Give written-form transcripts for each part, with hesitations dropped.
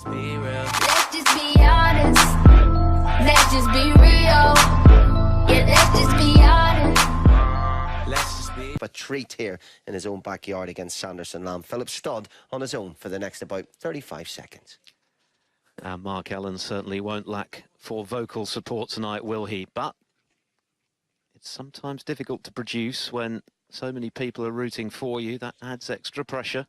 Be real. Let's just be honest. Let's just be real. Yeah, let's just be honest. Let's just be. A treat here in his own backyard against Sanderson Lam. Philip Studd on his own for the next about 35 seconds. And Mark Allen certainly won't lack for vocal support tonight, will he? But it's sometimes difficult to produce when so many people are rooting for you. That adds extra pressure.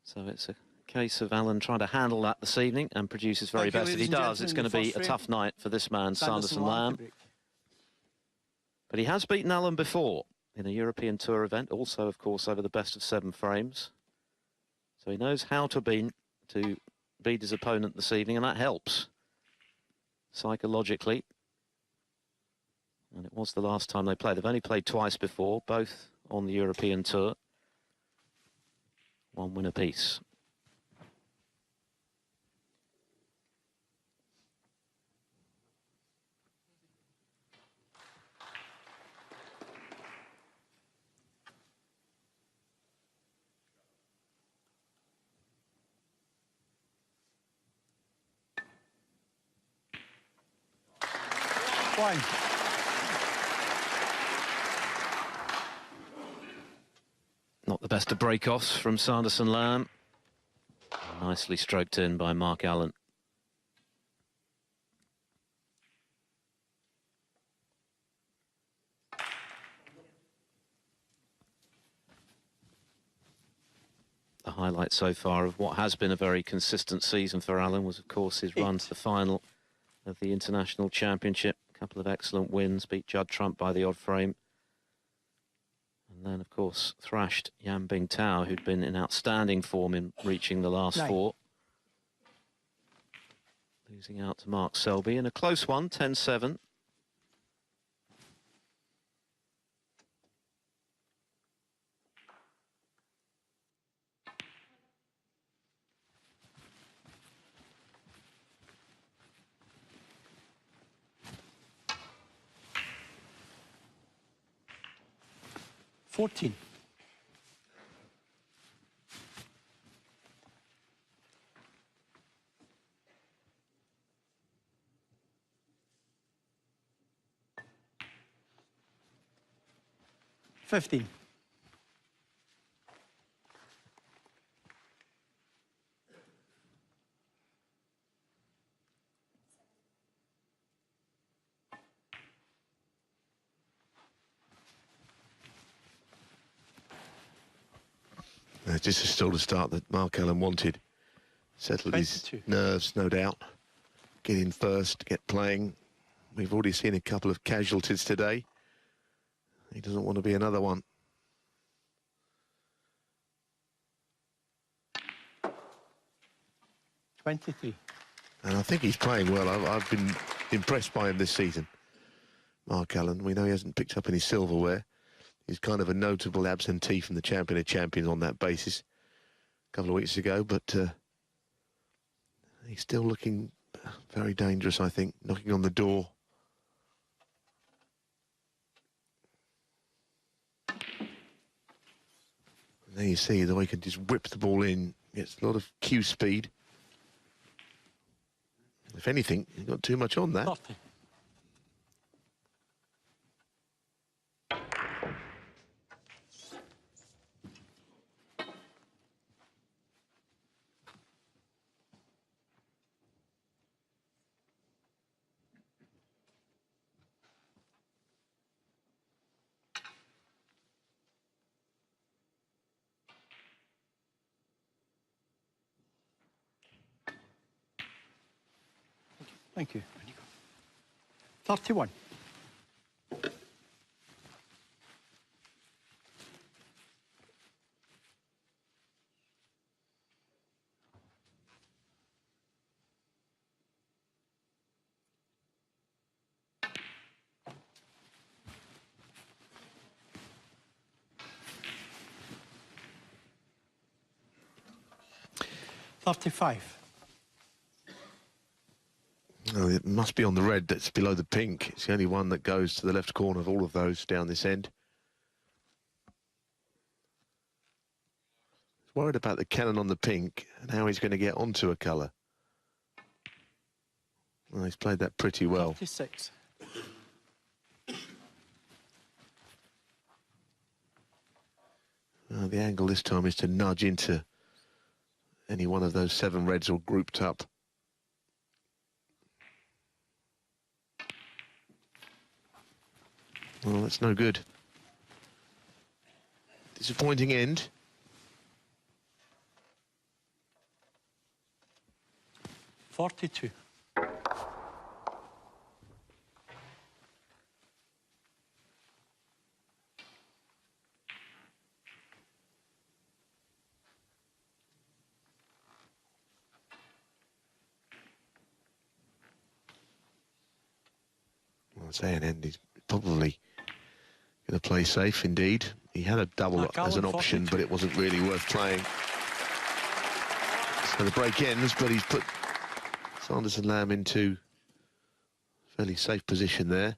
So it's a case of Allen trying to handle that this evening and produce his very best. If he does, it's going to be a tough night for this man, Sanderson Lam. But he has beaten Allen before in a European Tour event, also, of course, over the best-of-7 frames. So he knows how to beat his opponent this evening, and that helps psychologically. And it was the last time they played. They've only played twice before, both on the European Tour. One win apiece. Fine. Not the best of break-offs from Sanderson Lam. Nicely stroked in by Mark Allen. The highlight so far of what has been a very consistent season for Allen was, of course, his run to the final of the International Championship. A couple of excellent wins, beat Judd Trump by the odd frame. And then, of course, thrashed Yan Bingtao, who'd been in outstanding form in reaching the last four. Losing out to Mark Selby in a close one, 10-7. $14. $15. Just still the start that Mark Allen wanted. Settled 22. his nerves, no doubt. Get in first, get playing. We've already seen a couple of casualties today. He doesn't want to be another one. $23. And I think he's playing well. I've been impressed by him this season. Mark Allen, we know he hasn't picked up any silverware. He's kind of a notable absentee from the Champion of Champions on that basis a couple of weeks ago, but he's still looking very dangerous, I think, knocking on the door. And there you see the way he can just whip the ball in, gets a lot of cue speed. If anything, he got too much on that. Nothing. Thank you. 31. $35. Oh, it must be on the red that's below the pink. It's the only one that goes to the left corner of all of those down this end. He's worried about the cannon on the pink and how he's going to get onto a colour. Well, he's played that pretty well. 36. The angle this time is to nudge into any one of those 7 reds all grouped up. Well, that's no good. Disappointing end. $42. Well, I'd say an end. He's probably going to play safe indeed. He had a double as an option, 42. but it wasn't really worth playing. So the break ends, but he's put Sanderson Lam into a fairly safe position there.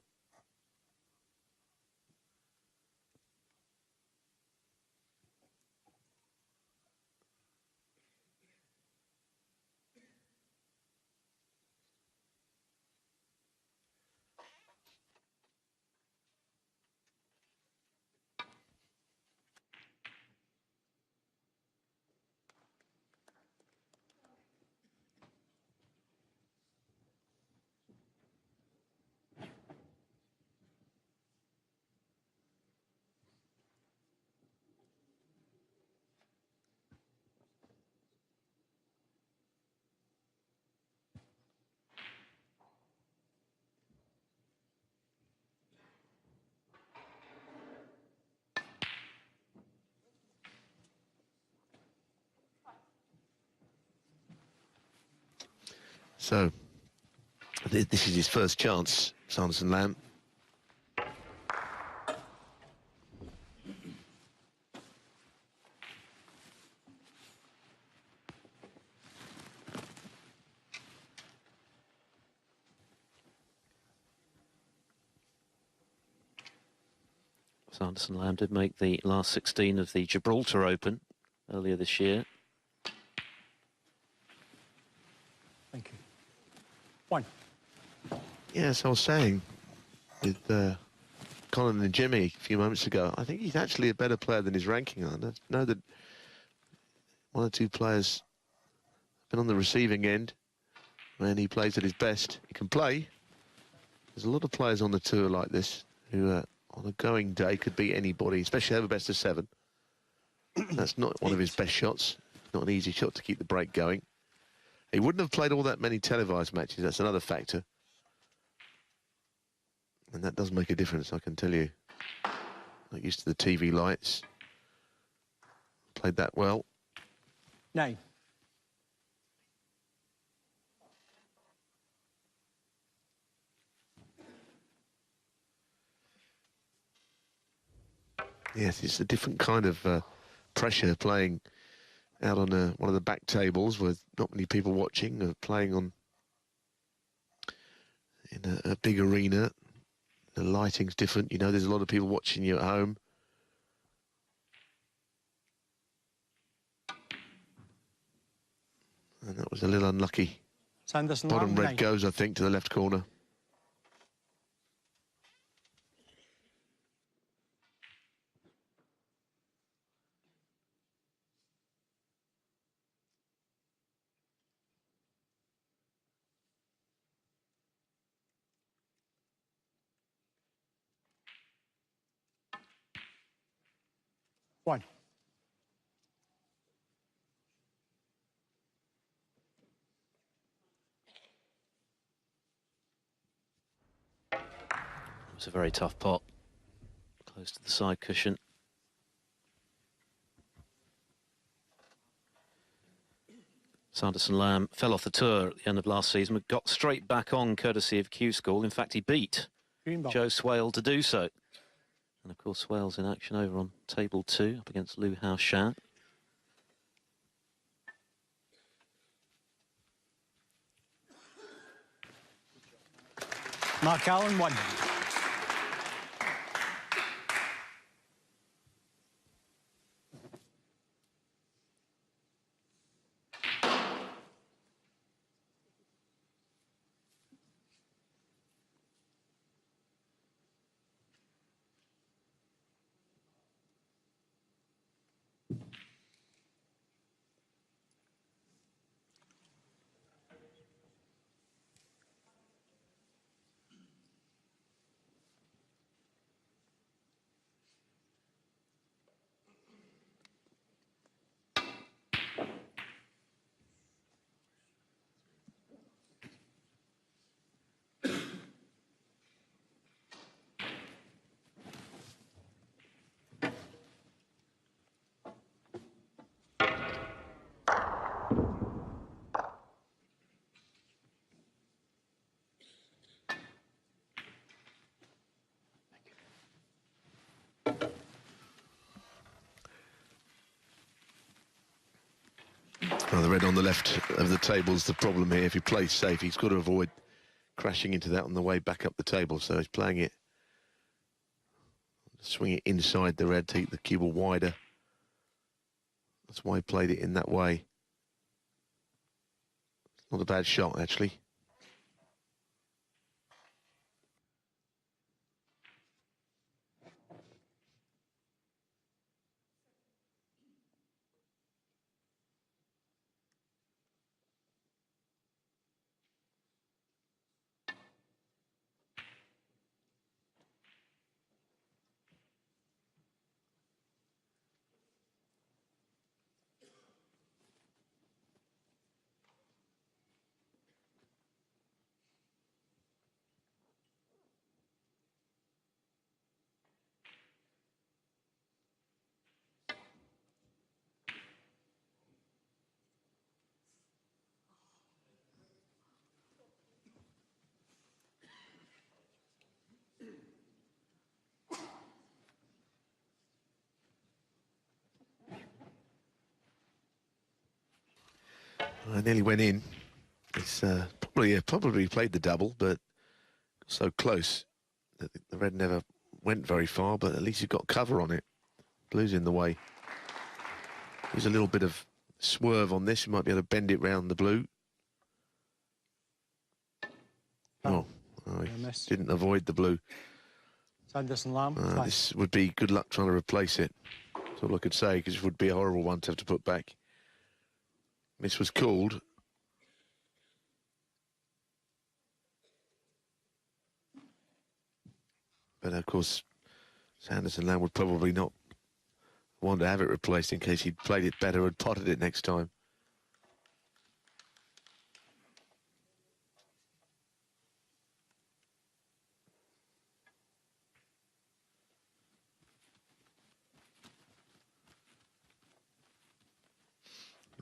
So, this is his first chance, Sanderson Lam. Sanderson Lam did make the last 16 of the Gibraltar Open earlier this year. Thank you. 1. Yes, I was saying with Colin and Jimmy a few moments ago, I think he's actually a better player than his ranking. I know that one or two players have been on the receiving end when he plays at his best. He can play. There's a lot of players on the tour like this who, on a going day, could beat anybody, especially over best of 7. That's not one of his best shots. Not an easy shot to keep the break going. He wouldn't have played all that many televised matches. That's another factor. And that does make a difference, I can tell you. Not used to the TV lights. Played that well. 9. Yes, it's a different kind of pressure playing out on one of the back tables with not many people watching, playing on in a big arena. The lighting's different. You know, there's a lot of people watching you at home. And that was a little unlucky. Sanderson Bottom Lam, red 9. goes, I think, to the left corner. One. It was a very tough pot. Close to the side cushion. Sanderson Lam fell off the tour at the end of last season, but got straight back on courtesy of Q School. In fact, he beat Green ball. Joe Swale to do so. And of course, Swale's in action over on table 2 up against Liu Hao Shan. Mark Allen, 1. the red on the left of the table's the problem here. If he plays safe, he's got to avoid crashing into that on the way back up the table. So he's playing it, swing it inside the red, take the cue ball wider. That's why he played it in that way. Not a bad shot, actually. I nearly went in. It's probably played the double, but so close that the red never went very far, but at least he got cover on it. Blue's in the way. There's a little bit of swerve on this. You might be able to bend it round the blue. Oh, he didn't avoid the blue. Sanderson Lam. This would be good luck trying to replace it. That's all I could say, because it would be a horrible one to have to put back. Miss was called. But of course, Sanderson Lam would probably not want to have it replaced in case he'd played it better and potted it next time.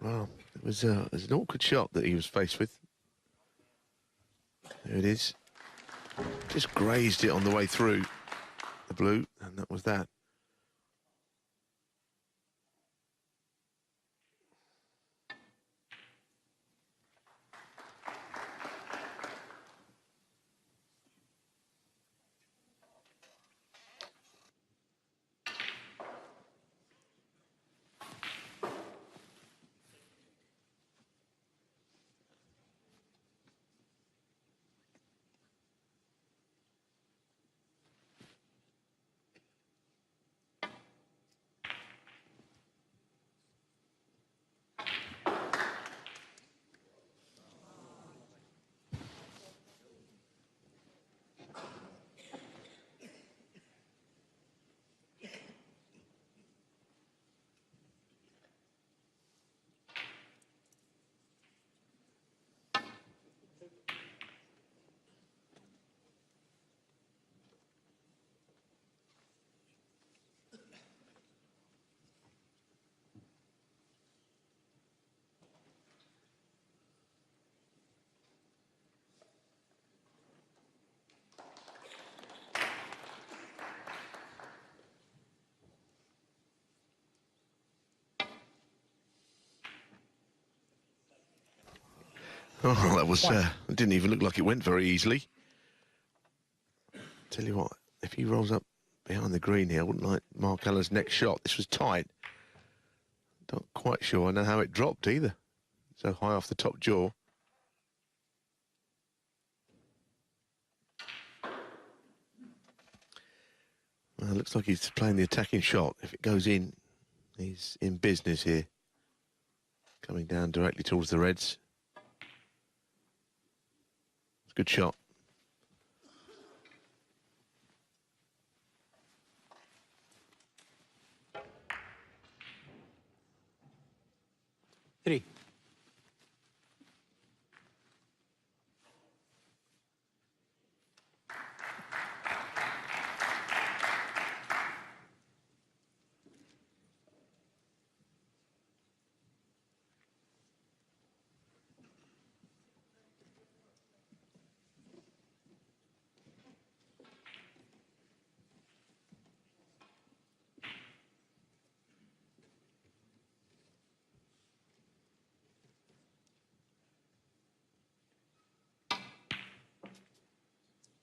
Well, it was an awkward shot that he was faced with. There it is. Just grazed it on the way through the blue, and that was that. Oh, that was, it didn't even look like it went very easily. Tell you what, if he rolls up behind the green here, I wouldn't like Mark Allen's next shot. This was tight. Not quite sure I know how it dropped either. So high off the top jaw. Well, it looks like he's playing the attacking shot. If it goes in, he's in business here. Coming down directly towards the reds. Good shot. Three.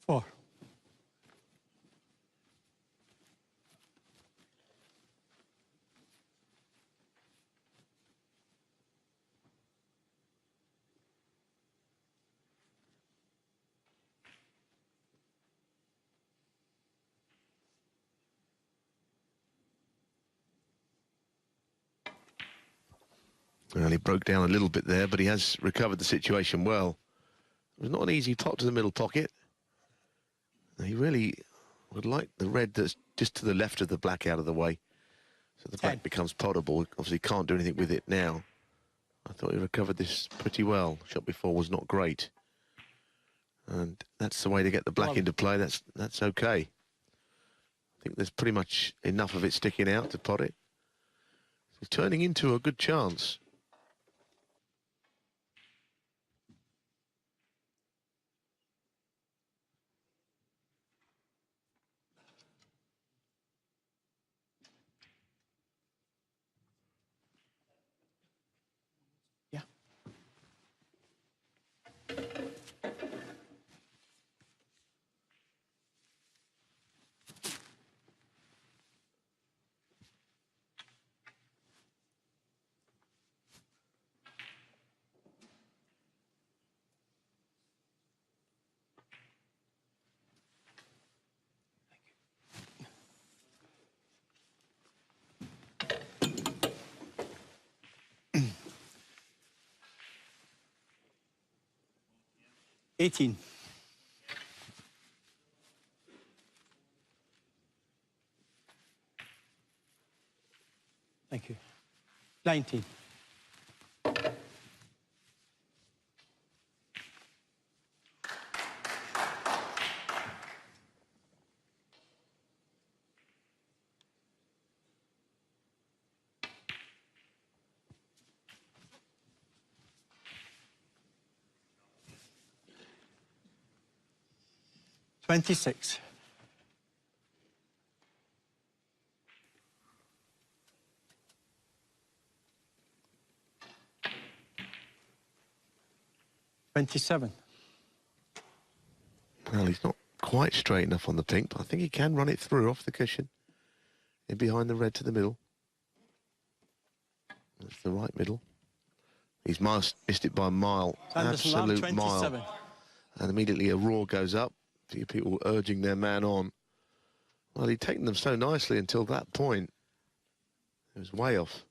4. Well, he broke down a little bit there, but he has recovered the situation well. It was not an easy pot to the middle pocket. He really would like the red that's just to the left of the black out of the way, so the black 10. becomes potable. Obviously can't do anything with it now. I thought he recovered this pretty well. Shot before was not great. And that's the way to get the black 11. into play. That's okay. I think there's pretty much enough of it sticking out to pot it. It's turning into a good chance. Yeah. $18. Thank you. 19. $26. $27. Well, he's not quite straight enough on the pink, but I think he can run it through off the cushion. In behind the red to the middle. That's the right middle. He's missed it by a mile. Sanderson Lam, Absolute 27. mile. And immediately a roar goes up. A few people urging their man on. Well, he'd taken them so nicely until that point. It was way off.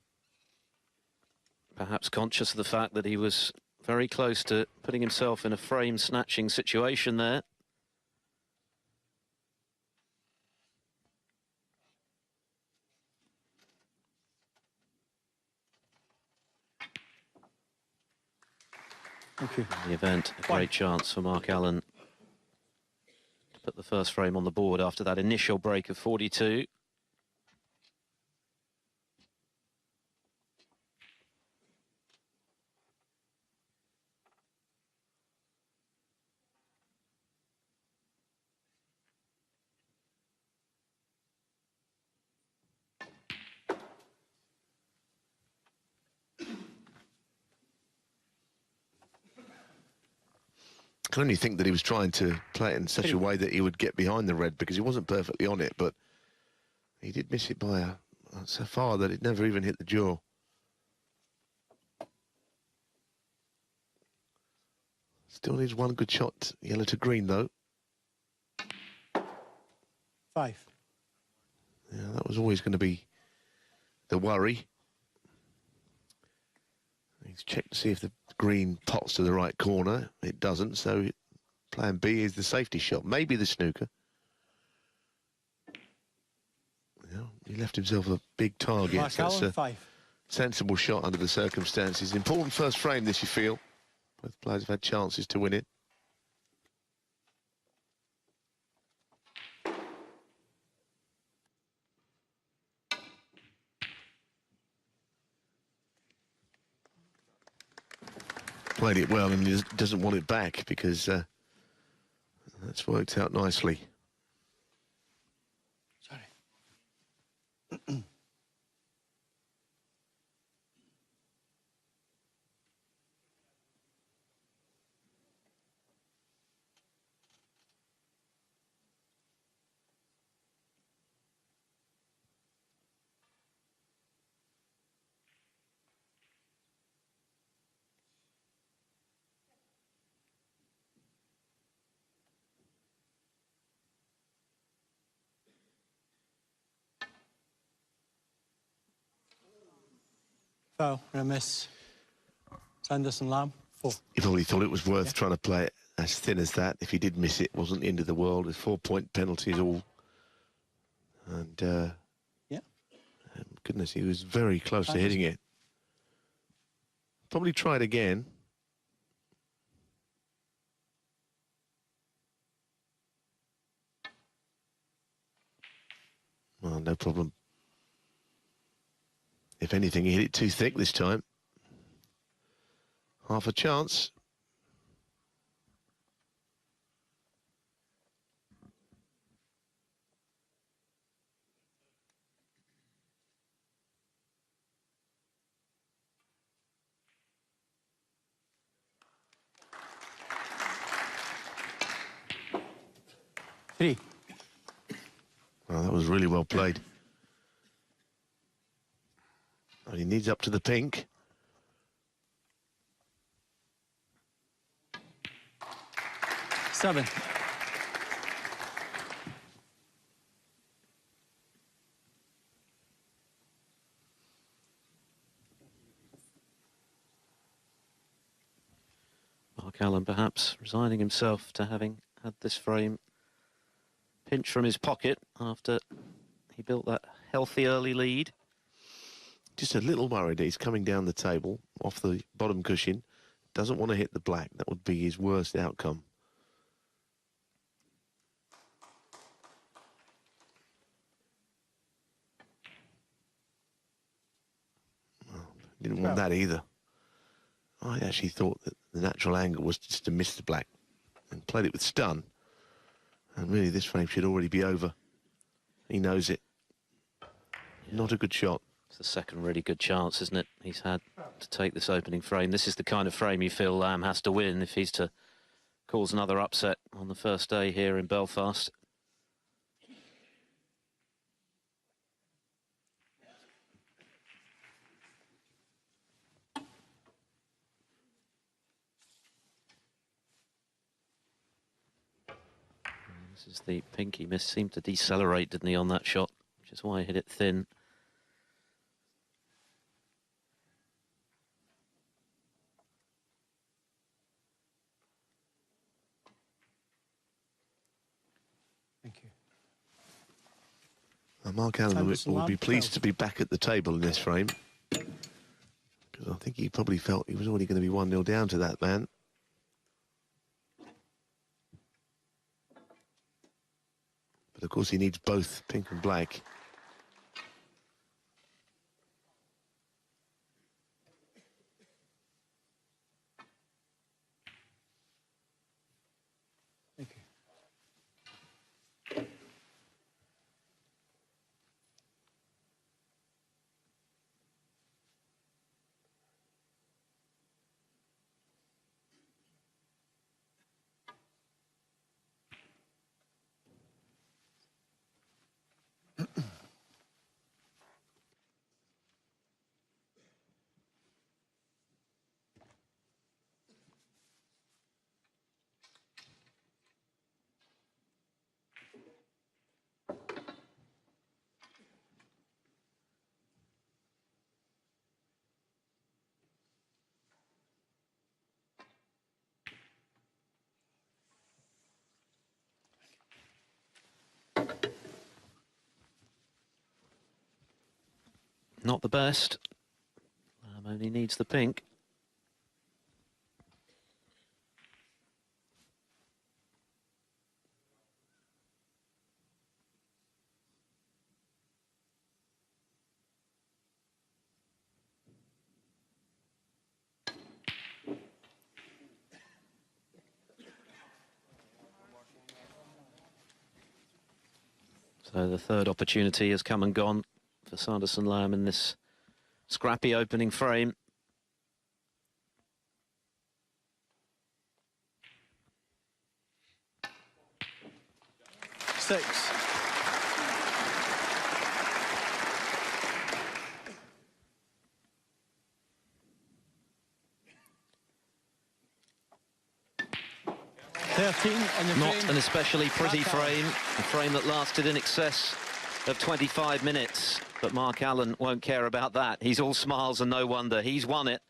Perhaps conscious of the fact that he was very close to putting himself in a frame-snatching situation there. Thank you. In the event, a great chance for Mark Allen to put the first frame on the board after that initial break of 42. I can only think that he was trying to play it in such a way that he would get behind the red, because he wasn't perfectly on it, but he did miss it by so far that it never even hit the jaw. Still needs one good shot, yellow to green, though. 5. Yeah, that was always going to be the worry. He's checked to see if the green pots to the right corner. It doesn't, so plan B is the safety shot. Maybe the snooker. Yeah, he left himself a big target. Mark So that's Allen, a 5. sensible shot under the circumstances. Important first frame, this, you feel. Both players have had chances to win it. Played it well, and he doesn't want it back, because that's worked out nicely. Sorry. Foul. And a miss. Sanderson Lam, 4. He probably thought it was worth trying to play it as thin as that. If he did miss it, it wasn't the end of the world. With 4-point penalties all. And, goodness, he was very close to hitting it. Probably tried again. Well, no problem. If anything, he hit it too thick this time. Half a chance. Three. Well, that was really well played. And he needs up to the pink. Seven. Mark Allen perhaps resigning himself to having had this frame pinched from his pocket after he built that healthy early lead. Just a little worried that he's coming down the table off the bottom cushion. Doesn't want to hit the black. That would be his worst outcome. Well, didn't want that either. I actually thought that the natural angle was just to miss the black and played it with stun. And really, this frame should already be over. He knows it. Not a good shot. It's the second really good chance, isn't it, he's had to take this opening frame. This is the kind of frame you feel Lam has to win if he's to cause another upset on the first day here in Belfast. This is the pink. He seemed to decelerate, didn't he, on that shot, which is why he hit it thin. Thank you. Well, Mark Allen will be pleased to be back at the table in this frame. Because I think he probably felt he was already going to be 1-0 down to that man. But of course he needs both pink and black. Thank you. Not the best. Lam only needs the pink. So the third opportunity has come and gone for Sanderson Lam in this scrappy opening frame. Six. Not an especially pretty frame, a frame that lasted in excess of 25 minutes. But Mark Allen won't care about that. He's all smiles and no wonder. He's won it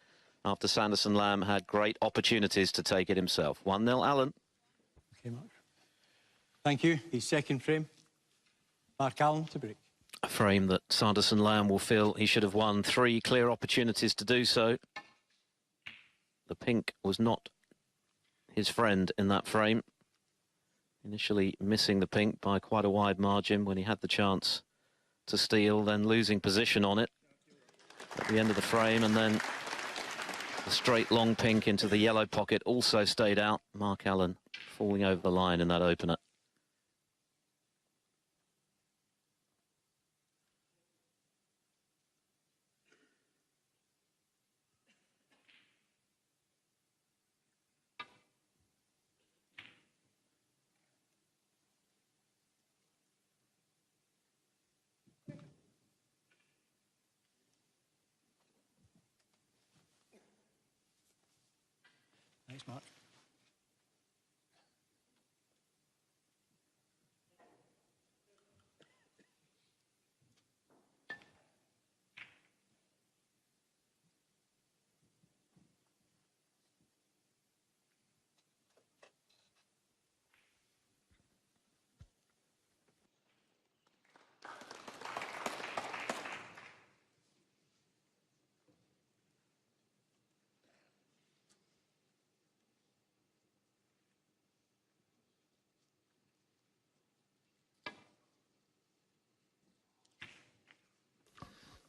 after Sanderson Lam had great opportunities to take it himself. 1-0 Allen. Okay, Mark. Thank you. His second frame. Mark Allen to break. A frame that Sanderson Lam will feel he should have won. 3 clear opportunities to do so. The pink was not his friend in that frame. Initially missing the pink by quite a wide margin when he had the chance to steal, then losing position on it at the end of the frame, and then the straight long pink into the yellow pocket also stayed out. Mark Allen falling over the line in that opener. Thanks, Mark.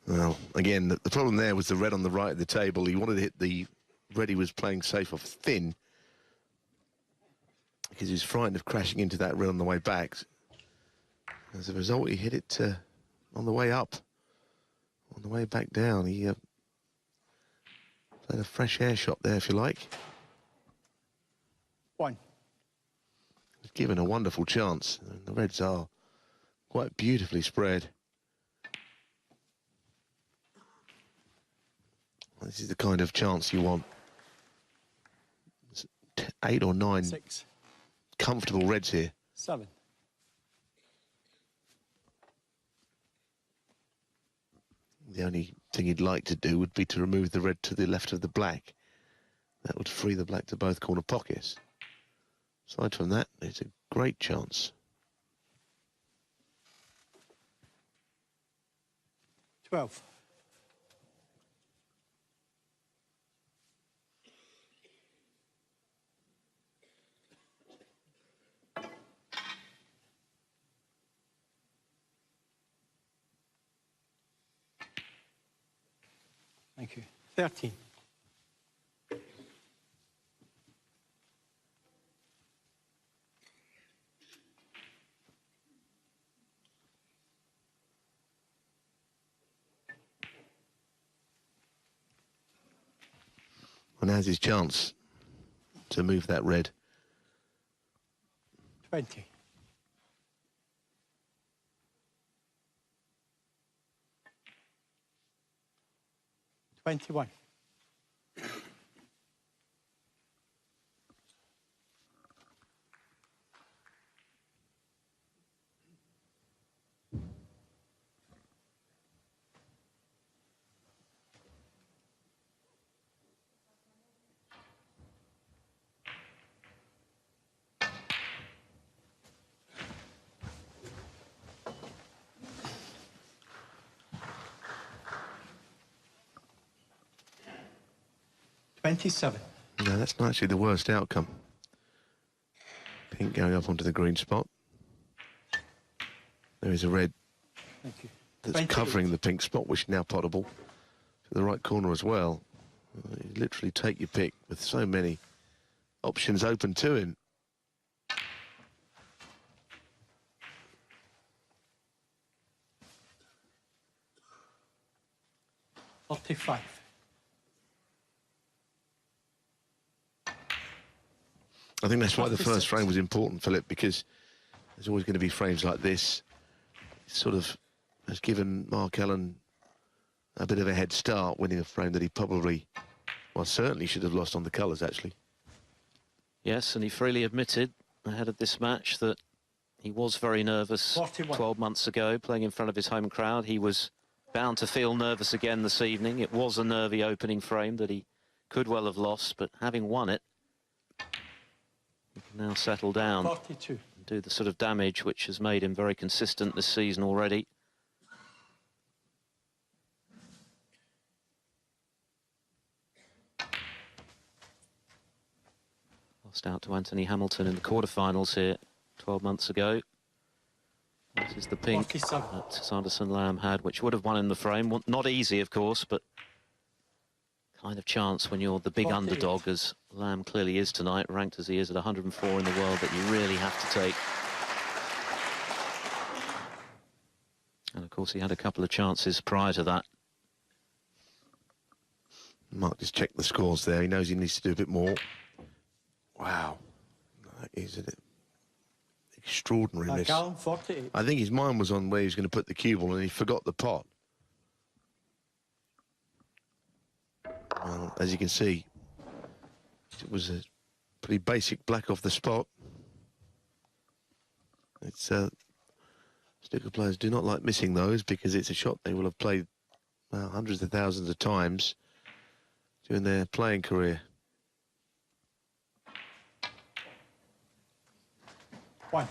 Well, again, the problem there was the red on the right of the table. He wanted to hit the red he was playing safe off thin because he was frightened of crashing into that red on the way back. As a result, he hit it on the way up. On the way back down, he played a fresh air shot there, if you like. 1. Was given a wonderful chance. And the reds are quite beautifully spread. This is the kind of chance you want. 8 or 9 6. comfortable reds here. 7. The only thing he'd like to do would be to remove the red to the left of the black. That would free the black to both corner pockets. Aside from that, it's a great chance. 12. Thank you. 13. And has his chance to move that red. 20. 21. $27. No, that's not actually the worst outcome. Pink going up onto the green spot. There is a red Thank you. that's 28. covering the pink spot, which is now potable to the right corner as well. You literally take your pick with so many options open to him. $35. I think that's why the 46. first frame was important, Philip, because there's always going to be frames like this. It sort of has given Mark Allen a bit of a head start, winning a frame that he probably, well, certainly should have lost on the colours, actually. Yes, and he freely admitted ahead of this match that he was very nervous 41. 12 months ago, playing in front of his home crowd. He was bound to feel nervous again this evening. It was a nervy opening frame that he could well have lost, but having won it, he can now settle down 42. and do the sort of damage which has made him very consistent this season already. Lost out to Anthony Hamilton in the quarterfinals here 12 months ago. This is the pink 47. that Sanderson Lam had, which would have won in the frame. Not easy, of course, but kind of chance when you're the big 48. underdog, as Lam clearly is tonight, ranked as he is at 104 in the world, that you really have to take. And of course, he had a couple of chances prior to that. Mark just checked the scores there. He knows he needs to do a bit more. Wow. That is an extraordinary miss. Callum, 48. I think his mind was on where he was going to put the cue ball and he forgot the pot. Well, as you can see, it was a pretty basic black off the spot. It's snooker players do not like missing those because it's a shot they will have played hundreds of thousands of times during their playing career. One.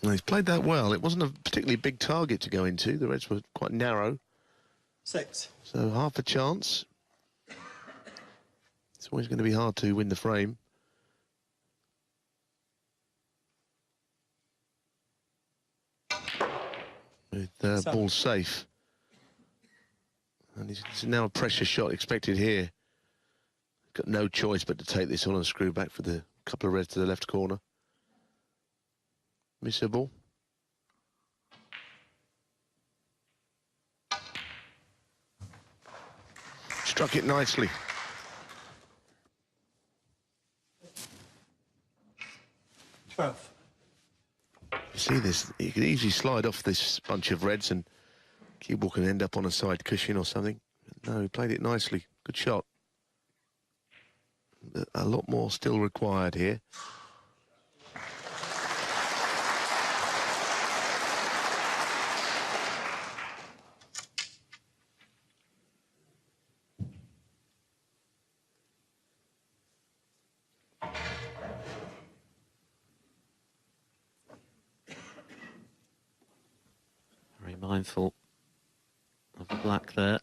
Well, he's played that well. It wasn't a particularly big target to go into. The reds were quite narrow. 6. So half a chance. It's always going to be hard to win the frame. With ball safe. And it's now a pressure shot expected here. Got no choice but to take this on and screw back for the couple of reds to the left corner. Missable. Struck it nicely. You see this? You could easily slide off this bunch of reds and cue ball can end up on a side cushion or something. No, he played it nicely. Good shot. A lot more still required here. Very mindful of the black there.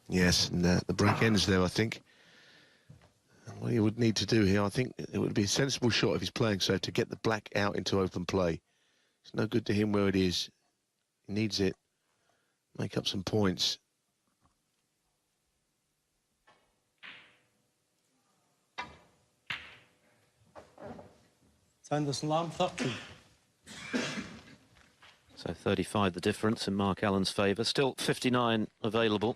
Yes, and the black ends there, I think. And what he would need to do here, I think it would be a sensible shot if he's playing so to get the black out into open play. It's no good to him where it is. He needs it. Make up some points. Sanderson Lam, 13. So 35 the difference in Mark Allen's favour. Still 59 available.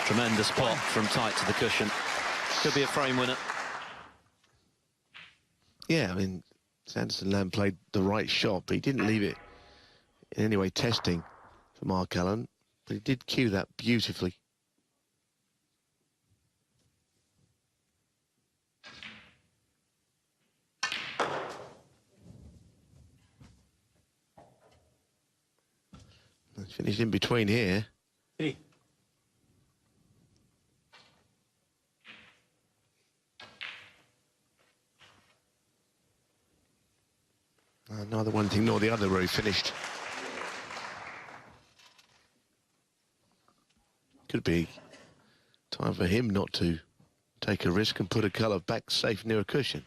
Tremendous pot from tight to the cushion. Could be a frame winner. Yeah, I mean, Sanderson Lam played the right shot, but he didn't leave it in any way testing for Mark Allen. But he did cue that beautifully. It's finished in between here. 3. Neither one thing nor the other where he finished. Could be time for him not to take a risk and put a colour back safe near a cushion.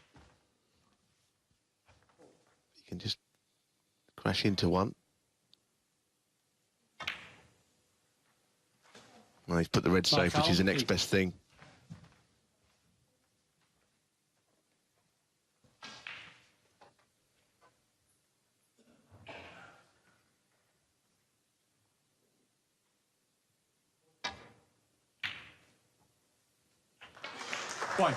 He can just crash into one. Well, he's put the red safe, which is the next best thing. One.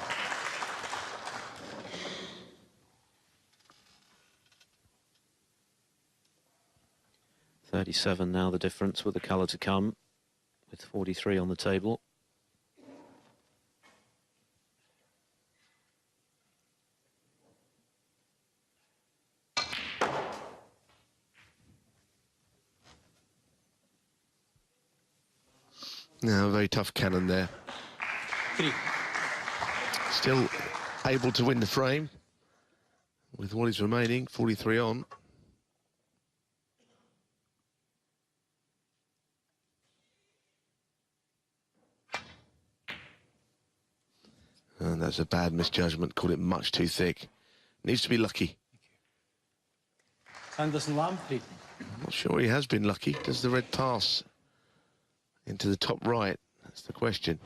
.37 now the difference with the colour to come, with 43 on the table. No, very tough cannon there. 3. Still able to win the frame with what is remaining, 43 on. And that's a bad misjudgment, called it much too thick. Needs to be lucky. Sanderson Lam, 3. I'm not sure he has been lucky. Does the red pass into the top right? That's the question.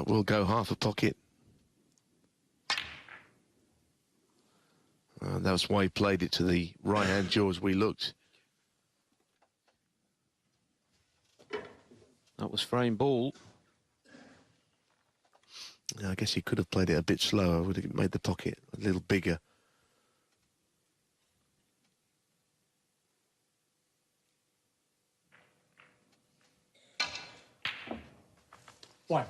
We'll go half a pocket. That was why he played it to the right-hand jaw as we looked. That was frame ball. I guess he could have played it a bit slower, would have made the pocket a little bigger. One.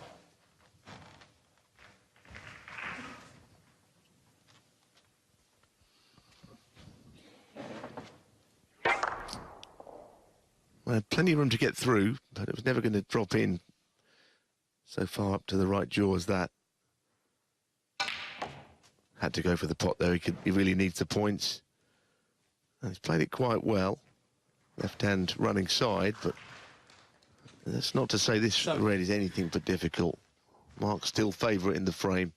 Well, had plenty of room to get through, but it was never going to drop in so far up to the right jaw as that. Had to go for the pot there. He really needs the points. And he's played it quite well. Left hand running side, but that's not to say this red is anything but difficult. Mark's still favourite in the frame.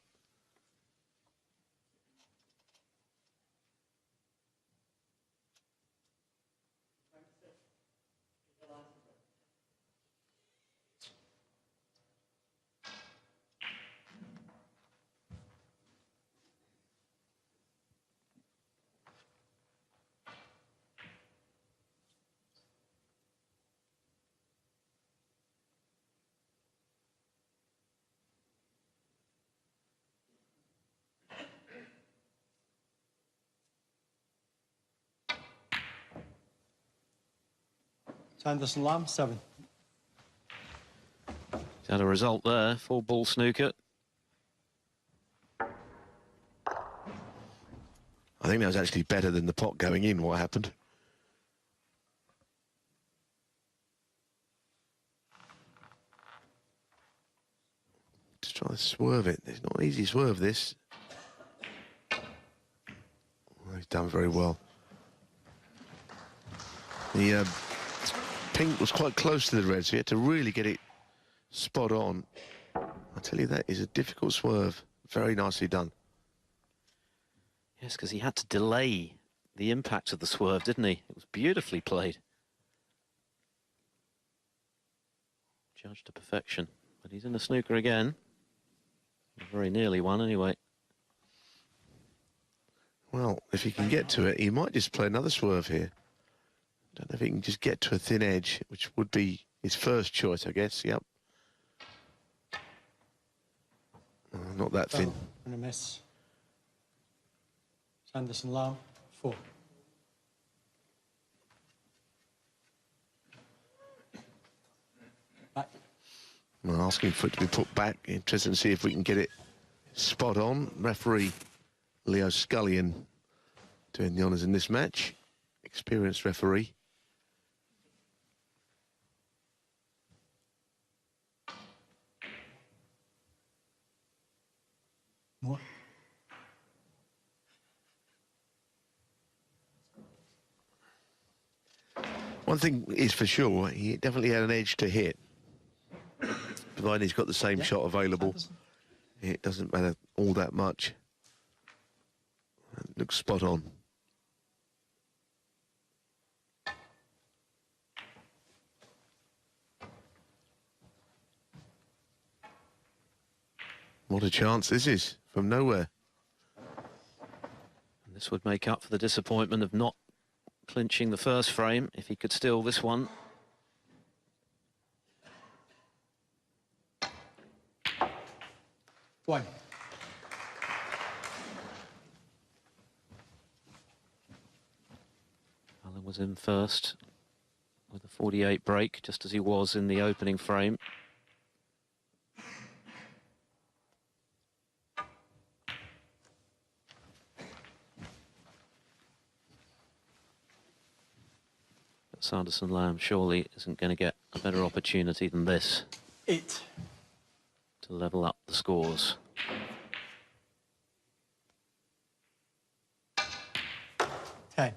Sanderson Lam, 7. He's had a result there, 4-ball snooker. I think that was actually better than the pot going in, what happened. Just try to swerve it. It's not an easy swerve, this. Well, he's done very well. The pink was quite close to the red, so he had to really get it spot on. I tell you, that is a difficult swerve. Very nicely done. Yes, because he had to delay the impact of the swerve, didn't he? It was beautifully played. Judged to perfection. But he's in the snooker again. Very nearly won, anyway. Well, if he can get to it, he might just play another swerve here. Don't know if he can just get to a thin edge, which would be his first choice, I guess. Yep. Not that thin. And a miss. Sanderson Lam, 4. Back. I'm asking for it to be put back. Interested to see if we can get it spot on. Referee Leo Scullion doing the honours in this match. Experienced referee. More. One thing is for sure, he definitely had an edge to hit. Provided he's got the same shot available, it doesn't matter all that much. It looks spot on. What a chance this is, from nowhere. And this would make up for the disappointment of not clinching the first frame if he could steal this one. One. Allen was in first with a 48 break, just as he was in the opening frame. But Sanderson Lam surely isn't going to get a better opportunity than this 8. to level up the scores. 10.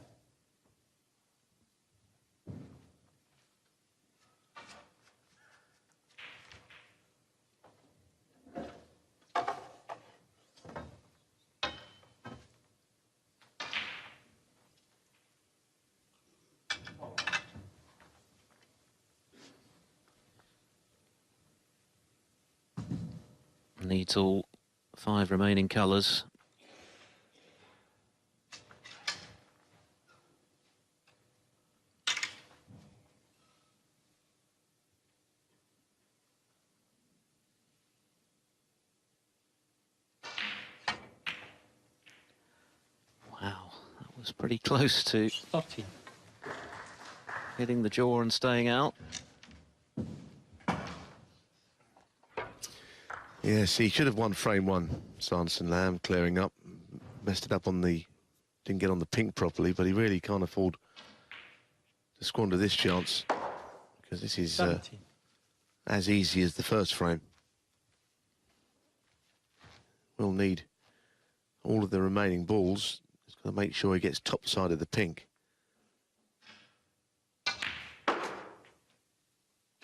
Needs all 5 remaining colours. Wow, that was pretty close to 13. hitting the jaw and staying out. Yes, he should have won frame 1. Sanderson Lam clearing up, messed it up on the, didn't get on the pink properly, but he really can't afford to squander this chance because this is as easy as the first frame. We'll need all of the remaining balls. He's got to make sure he gets top side of the pink.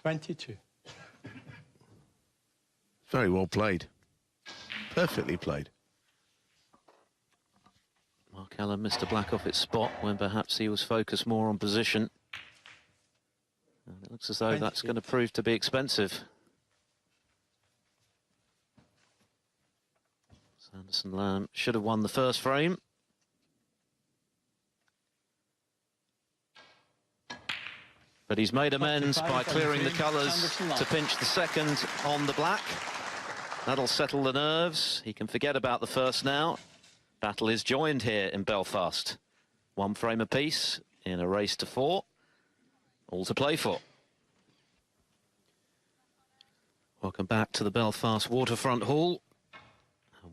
22. Very well played. Perfectly played. Mark Allen missed a black off its spot when perhaps he was focused more on position. And it looks as though that's going to prove to be expensive. Sanderson Lam should have won the first frame. But he's made amends by clearing the colours to pinch the second on the black. That'll settle the nerves. He can forget about the first now. Battle is joined here in Belfast. 1 frame apiece in a race to 4. All to play for. Welcome back to the Belfast Waterfront Hall.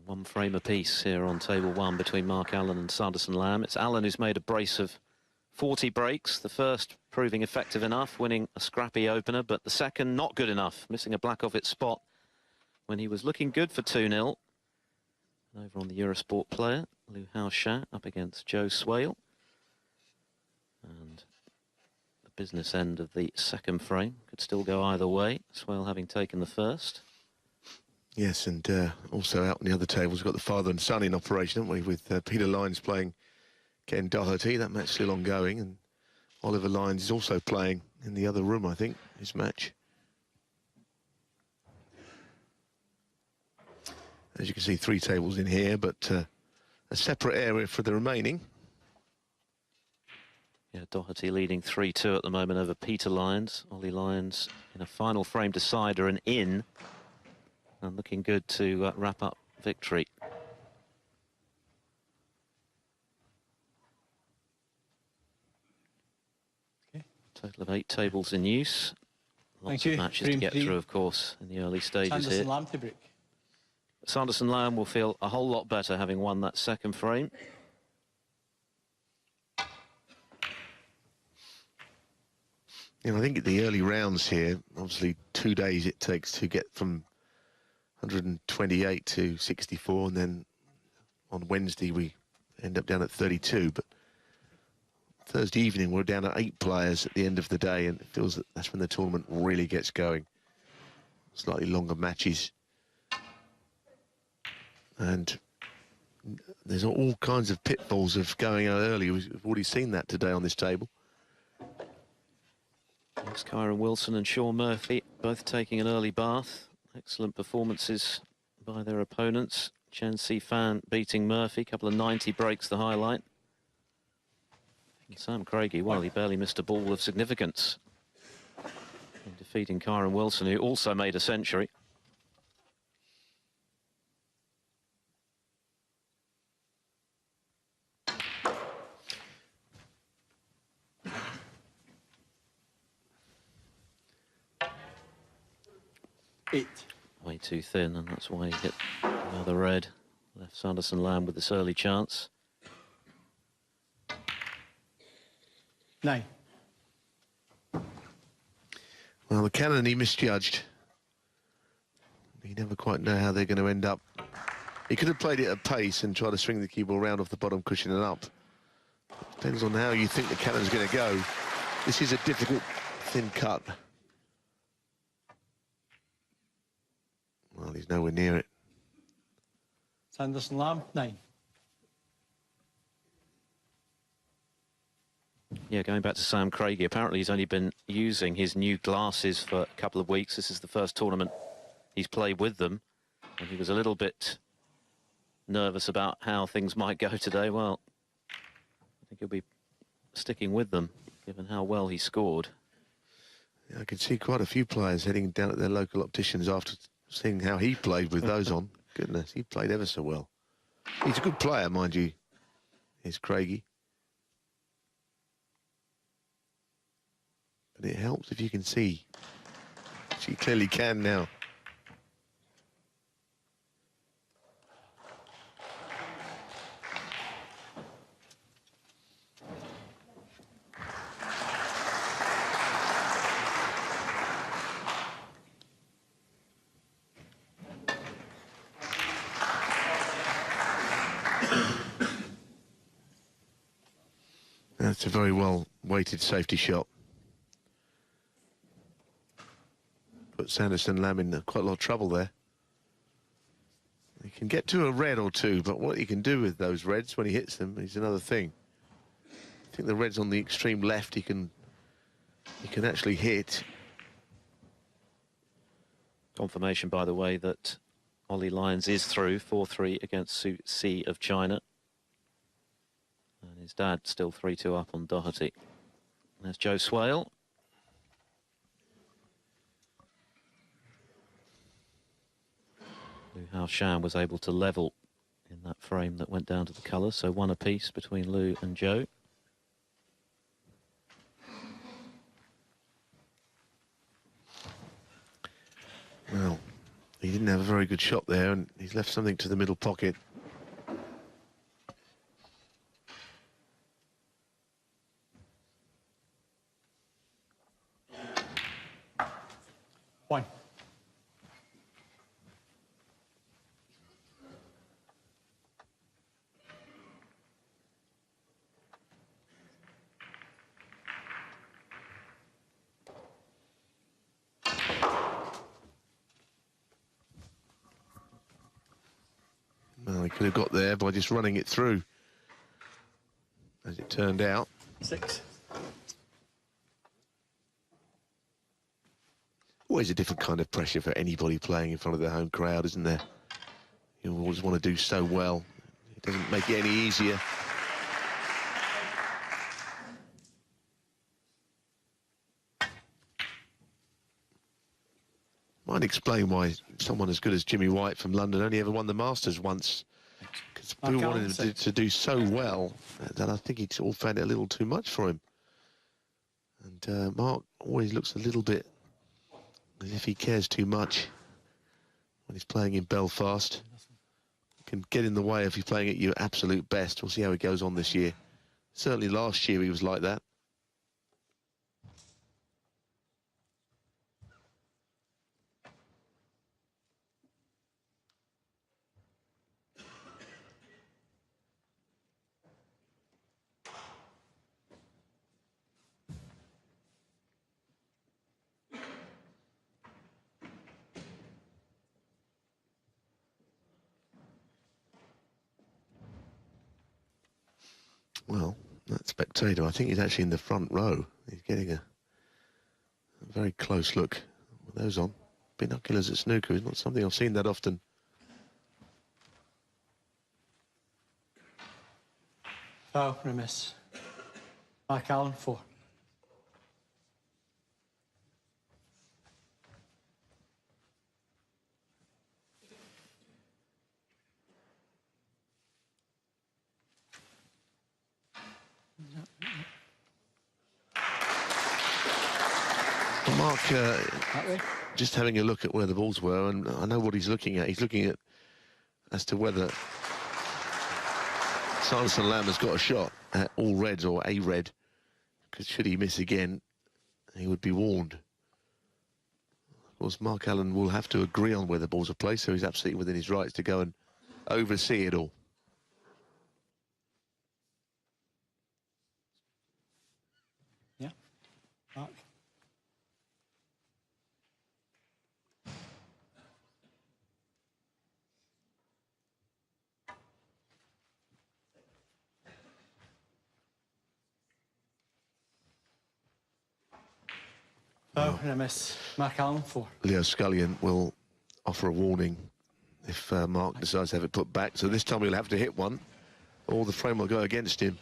1 frame apiece here on table 1 between Mark Allen and Sanderson Lam. It's Allen who's made a brace of 40 breaks. The first proving effective enough, winning a scrappy opener, but the second not good enough, missing a black off its spot when he was looking good for 2-0. Over on the Eurosport player, Liu Hao-sha up against Joe Swale. And the business end of the second frame could still go either way, Swale having taken the first. Yes, and also out on the other tables, we've got the father and son in operation, haven't we, with Peter Lyons playing Ken Doherty. That match still ongoing, and Oliver Lyons is also playing in the other room, I think, his match. As you can see, 3 tables in here, but a separate area for the remaining. Yeah, Doherty leading 3-2 at the moment over Peter Lyons. Ollie Lyons in a final frame decider and in, and looking good to wrap up victory. Okay. Total of 8 tables in use. Lots of matches to get through, of course, in the early stages here. Sanderson Lam to break. Sanderson Lam will feel a whole lot better having won that second frame. You know, I think at the early rounds here, obviously 2 days it takes to get from 128 to 64, and then on Wednesday we end up down at 32, but Thursday evening we're down at 8 players at the end of the day, and it feels that that's when the tournament really gets going. Slightly longer matches. And there's all kinds of pitfalls of going out early. We've already seen that today on this table. Yes, Kyron Wilson and Sean Murphy both taking an early bath. Excellent performances by their opponents. Chen Si Fan beating Murphy, a couple of 90 breaks the highlight. And Sam Craigie, well, he barely missed a ball of significance in defeating Kyron Wilson, who also made a century. Way too thin, and that's why he hit another red. Left Sanderson Lam with this early chance. 9. Well, the cannon he misjudged. You never quite know how they're going to end up. He could have played it at pace and tried to swing the cue ball round off the bottom cushion and up. Depends on how you think the cannon's going to go. This is a difficult, thin cut. Well, he's nowhere near it. Sanderson Lam, 9. Yeah, going back to Sam Craigie, apparently he's only been using his new glasses for a couple of weeks. This is the first tournament he's played with them, and he was a little bit nervous about how things might go today. Well, I think he'll be sticking with them, given how well he scored. Yeah, I can see quite a few players heading down at their local opticians after seeing how he played with those on. Goodness, he played ever so well. He's a good player, mind you. Here's Craigie. But it helps if you can see. She clearly can now. That's a very well-weighted safety shot. Put Sanderson Lam in quite a lot of trouble there. He can get to a red or two, but what he can do with those reds when he hits them is another thing. I think the red's on the extreme left he can actually hit. Confirmation, by the way, that Ollie Lyons is through 4-3 against Su C of China. And his dad still 3-2 up on Doherty. There's Joe Swale. Liu Hao Shan was able to level in that frame that went down to the colours, so 1 apiece between Liu and Joe. Well, he didn't have a very good shot there, and he's left something to the middle pocket. One. Well, he could have got there by just running it through, as it turned out. 6. Always a different kind of pressure for anybody playing in front of their home crowd, isn't there? You always want to do so well. It doesn't make it any easier. Might explain why someone as good as Jimmy White from London only ever won the Masters once. Because Boo wanted him to do so well that I think he all found it a little too much for him. And Mark always looks a little bit as if he cares too much when he's playing in Belfast. Can get in the way if you're playing at your absolute best. We'll see how it goes on this year. Certainly last year he was like that. Well, that spectator, I think he's actually in the front row. He's getting a very close look with those on. Binoculars at snooker is not something I've seen that often. Foul, remiss. Mark Allen, 4. Well, Mark, That way. just having a look at where the balls were, and I know what he's looking at. He's looking at as to whether Sanderson Lam has got a shot at all reds or a red, because should he miss again, he would be warned. Of course, Mark Allen will have to agree on where the balls are placed, so he's absolutely within his rights to go and oversee it all. Yeah. Mark. Oh, and I miss. Mark Allen, 4. Leo Scullion will offer a warning if Mark decides to have it put back. So this time he'll have to hit one, or the frame will go against him.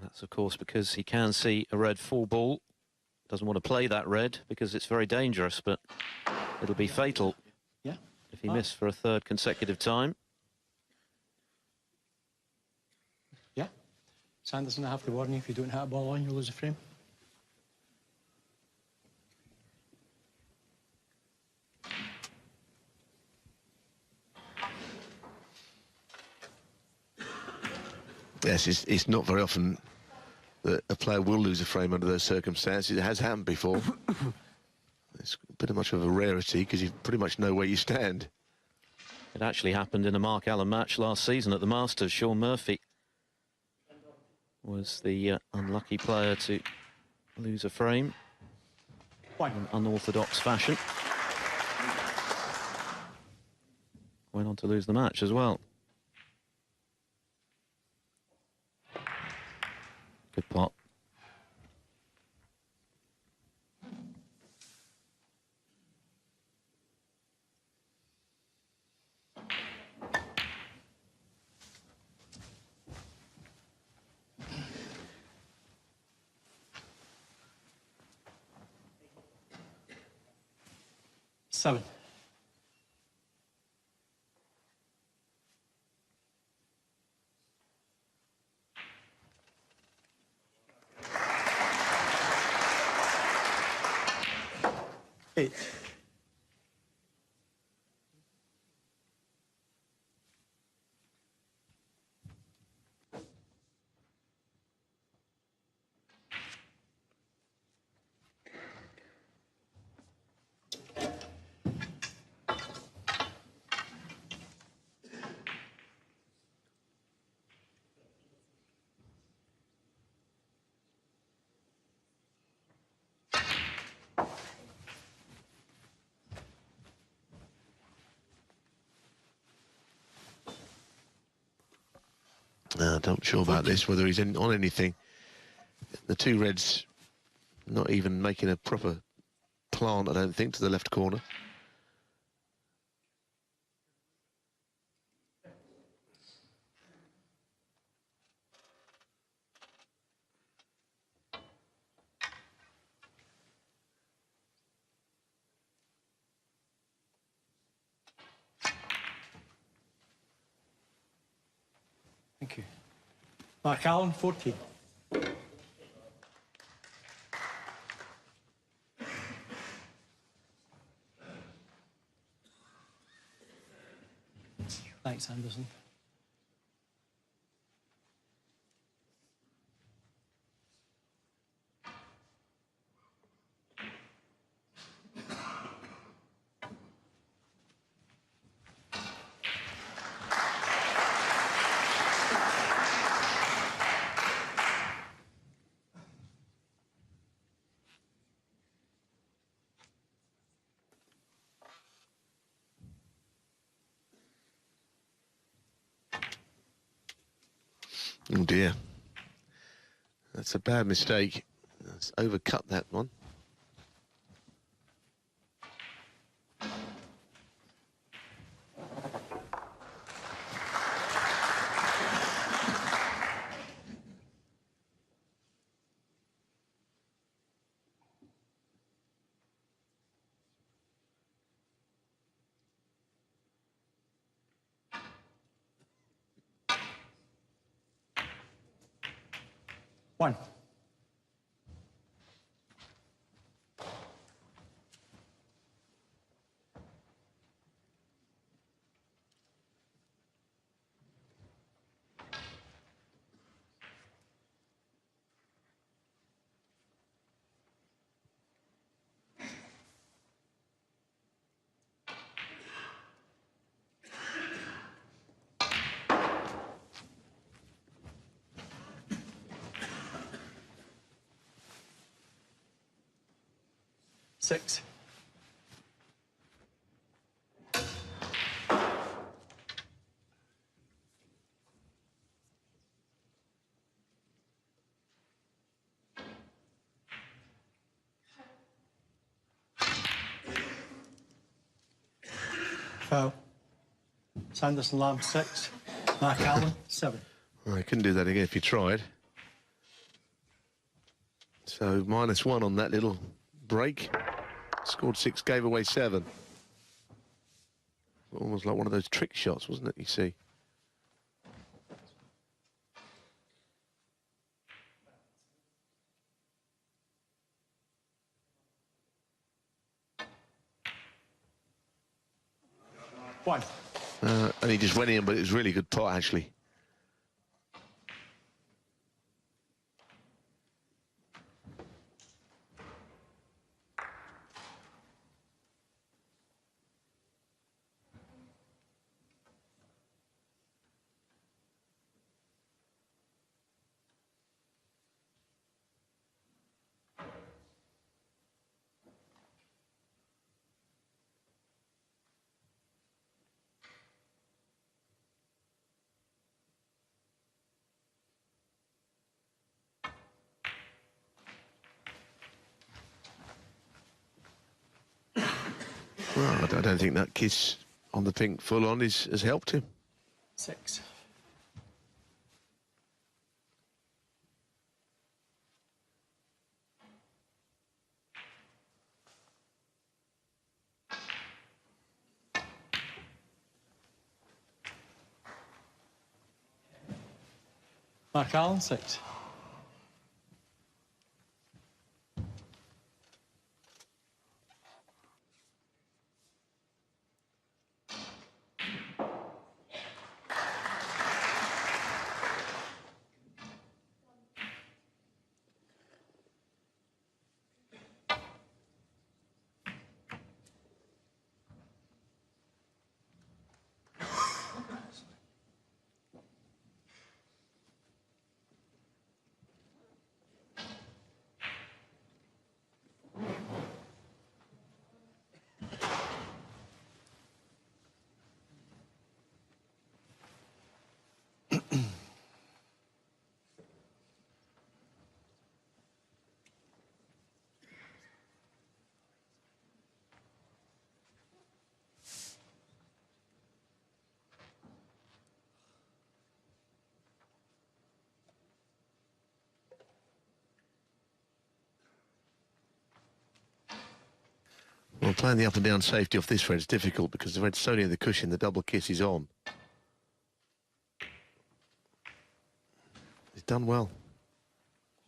That's, of course, because he can see a red 4 ball. Doesn't want to play that red because it's very dangerous, but it'll be fatal Yeah. if he missed for a 3rd consecutive time. Yeah. Sanderson, I have to warn you, if you don't hit a ball on, you'll lose a frame. Yes, it's not very often that a player will lose a frame under those circumstances. It has happened before. It's a bit much of a rarity because you pretty much know where you stand. It actually happened in a Mark Allen match last season at the Masters. Sean Murphy was the unlucky player to lose a frame in unorthodox fashion. Went on to lose the match as well. Good pot. Seven. Eight. Not sure about this, whether he's on anything. The 2 reds not even making a proper plant, I don't think, to the left corner. Thank you. Mark Allen, 14. Thanks, Anderson. Oh dear. That's a bad mistake. Let's overcut that one. 1. Six. Foul. Sanderson Lam 6. Mark Allen 7. Well, I couldn't do that again if you tried. So -1 on that little break. Scored 6, gave away 7. Almost like one of those trick shots, wasn't it, you see? One. And he just went in, but it was really good pot, actually. Well, I don't think that kiss on the pink full on has helped him. 6. Mark Allen 6. Well, playing the up and down safety off this red is difficult because the red's so near the cushion, the double kiss is on. He's done well.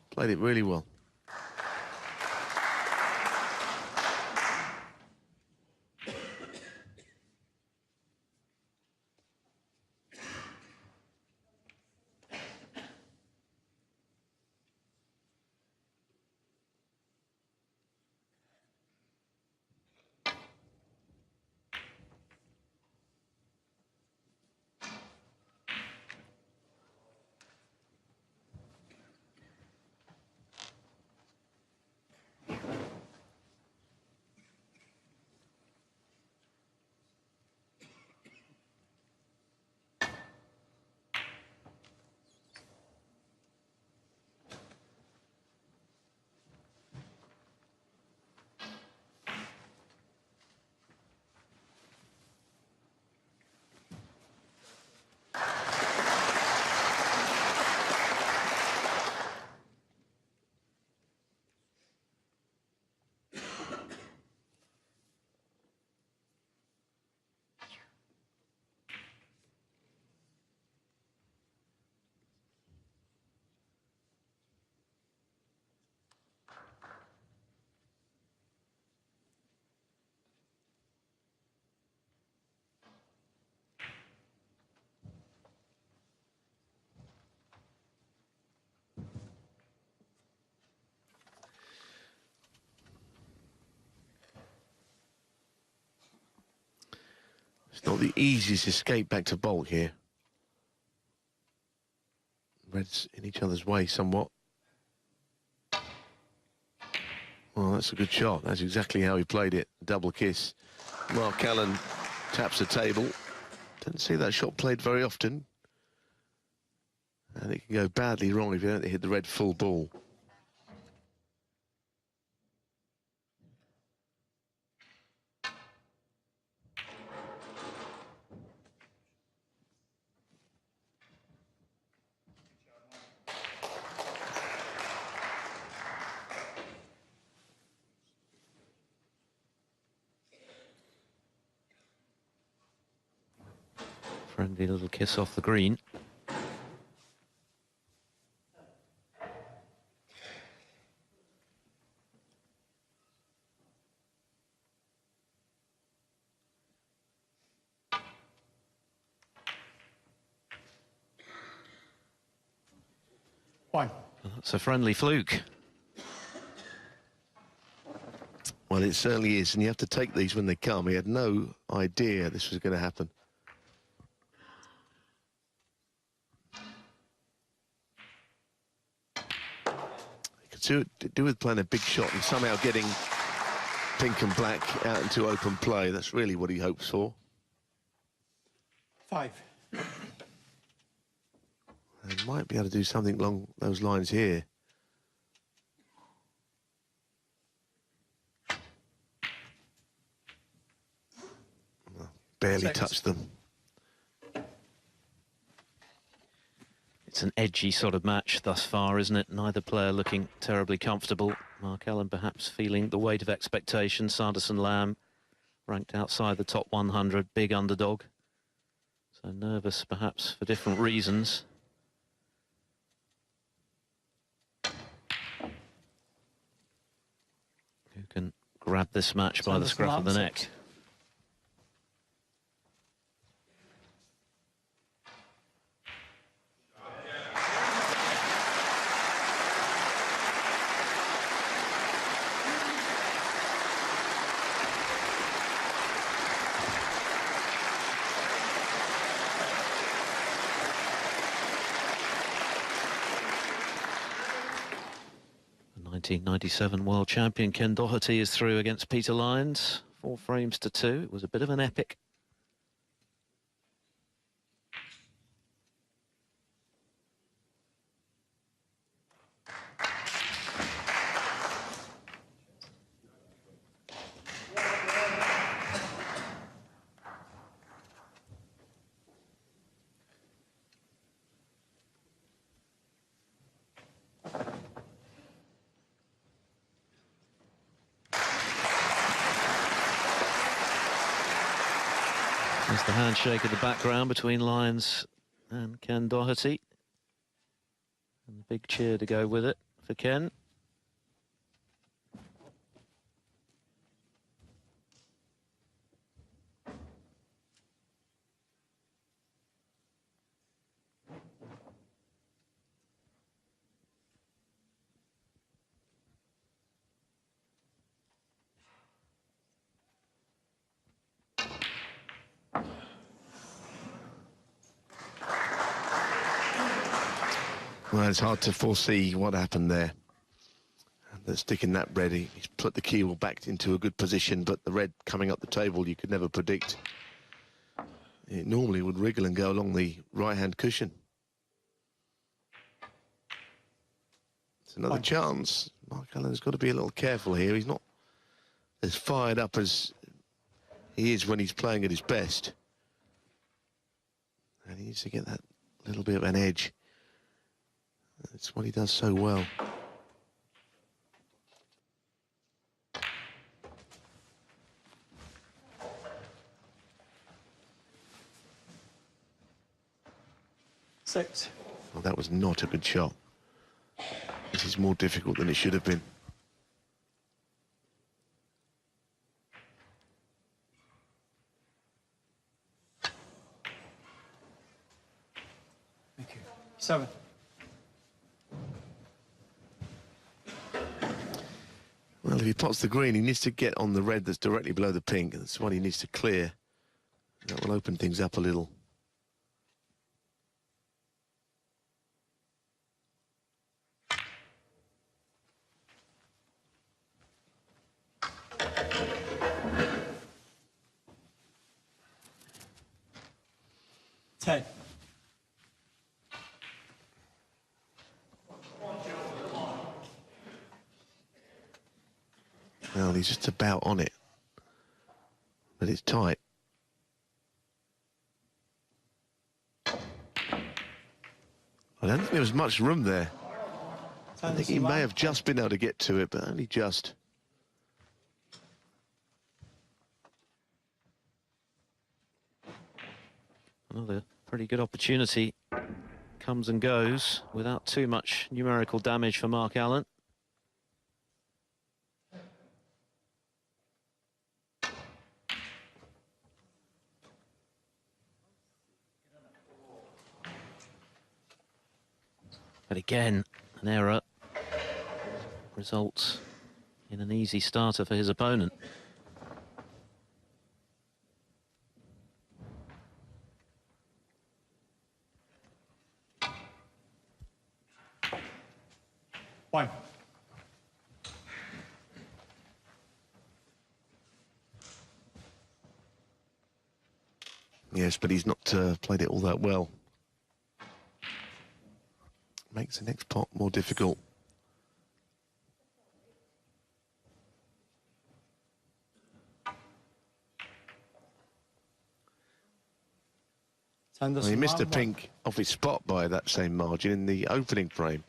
Played it really well. Not the easiest escape back to baulk here. Reds in each other's way somewhat. Well, that's a good shot. That's exactly how he played it. Double kiss. Mark Allen taps the table. Didn't see that shot played very often. And it can go badly wrong if you don't hit the red full ball. Friendly little kiss off the green. One. That's a friendly fluke. Well, it certainly is, and you have to take these when they come. He had no idea this was going to happen. To do with playing a big shot and somehow getting pink and black out into open play. That's really what he hopes for. 5. He might be able to do something along those lines here. Well, barely touched them. It's an edgy sort of match thus far, isn't it? Neither player looking terribly comfortable. Mark Allen perhaps feeling the weight of expectation. Sanderson Lam ranked outside the top 100, big underdog. So nervous perhaps for different reasons. Who can grab this match by the scruff of the neck? The 1997 world champion Ken Doherty is through against Peter Lyons. 4 frames to 2. It was a bit of an epic. There's the handshake in the background between Lyons and Ken Doherty. And the big cheer to go with it for Ken. Well, it's hard to foresee what happened there. That sticking that red, he's put the keel back into a good position, but the red coming up the table, you could never predict. It normally would wriggle and go along the right-hand cushion. It's another chance. Mark Allen's got to be a little careful here. He's not as fired up as he is when he's playing at his best. And he needs to get that little bit of an edge. That's what he does so well. Six. Well, that was not a good shot. This is more difficult than it should have been. Thank you. 7. Well, if he pots the green, he needs to get on the red that's directly below the pink. That's what he needs to clear That will open things up a little. Ten. Well, he's just about on it, but it's tight. I don't think there was much room there. I think he may have just been able to get to it, but only just. Another pretty good opportunity comes and goes without too much numerical damage for Mark Allen. But again, an error results in an easy starter for his opponent. One. Yes, but he's not played it all that well. Makes the next pot more difficult. Well, he missed a pink off his spot by that same margin in the opening frame.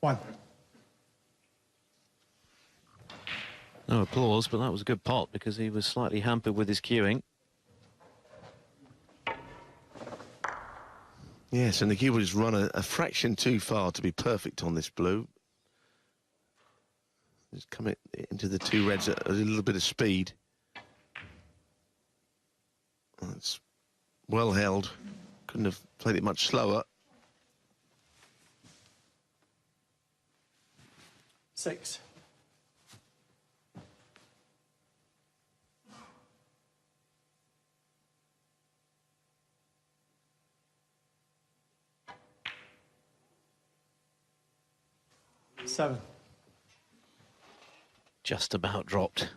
One. No applause, but that was a good pot because he was slightly hampered with his cueing. Yes, and the cue has run a fraction too far to be perfect on this blue. Just come into the two reds at a little bit of speed. That's well held. Couldn't have played it much slower. Six. Seven. Just about dropped.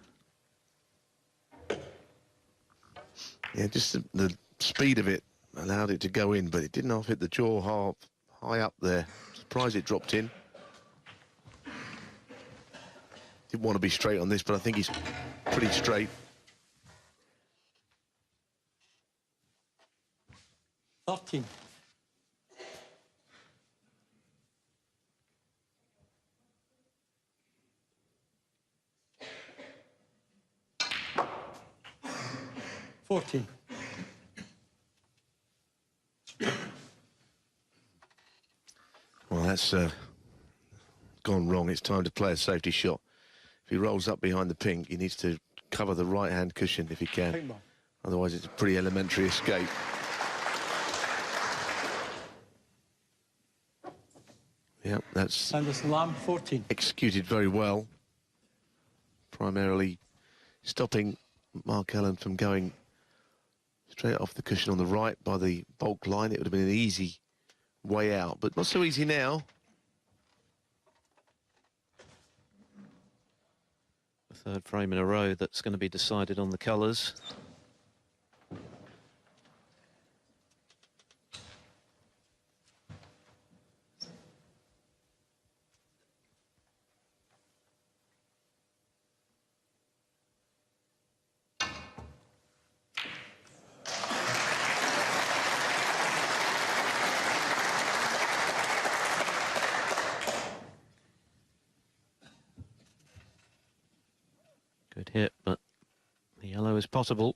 Yeah, just the speed of it allowed it to go in, but it didn't half hit the jaw high up there. Surprised it dropped in. Didn't want to be straight on this, but I think he's pretty straight. 13. Well, that's gone wrong. It's time to play a safety shot. If he rolls up behind the pink, he needs to cover the right-hand cushion if he can. Pink ball. Otherwise, it's a pretty elementary escape. Yeah, that's Sanderson Lam, 14. executed very well. Primarily stopping Mark Allen from going straight off the cushion on the right by the bulk line. It would have been an easy way out, but not so easy now. The third frame in a row that's going to be decided on the colours. throw as possible.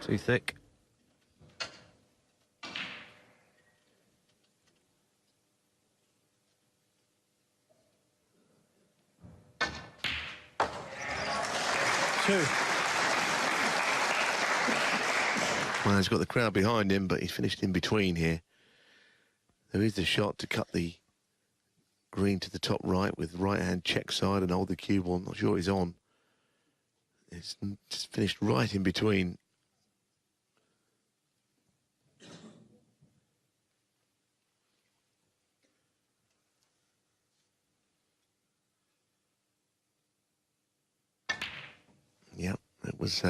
Too thick. Well, he's got the crowd behind him, but he's finished in between here. There is the shot to cut the green to the top right with right-hand check side and hold the cue ball. I'm not sure he's on. It's just finished right in between. Yep, it was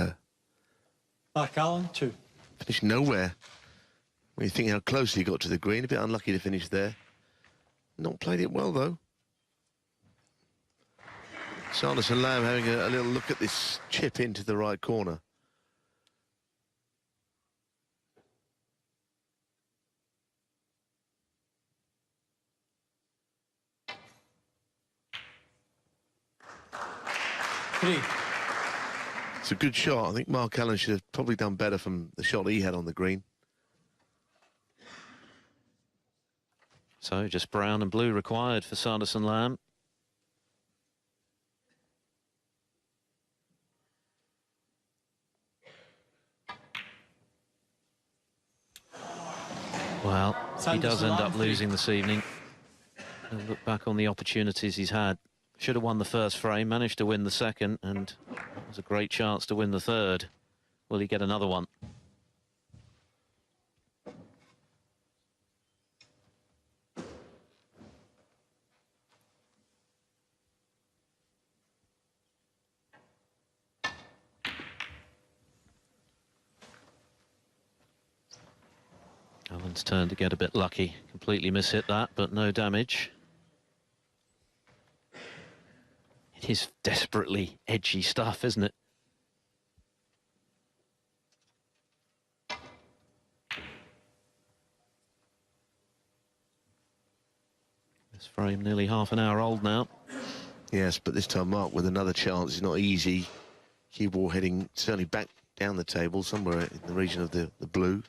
Mark Allen, 2. finished nowhere. When you think how close he got to the green, a bit unlucky to finish there. Not played it well, though. Sanderson Lam having a little look at this chip into the right corner. Three. It's a good shot. I think Mark Allen should have probably done better from the shot he had on the green. So just brown and blue required for Sanderson Lam. Well, he does end up losing this evening. He'll look back on the opportunities he's had. Should have won the first frame, managed to win the second, and it was a great chance to win the third. Will he get another one? Allen's turn to get a bit lucky. Completely mishit that, but no damage. It is desperately edgy stuff, isn't it? This frame nearly half an hour old now. Yes, but this time Mark with another chance. It's not easy. Cue ball heading certainly back down the table, somewhere in the region of the blue.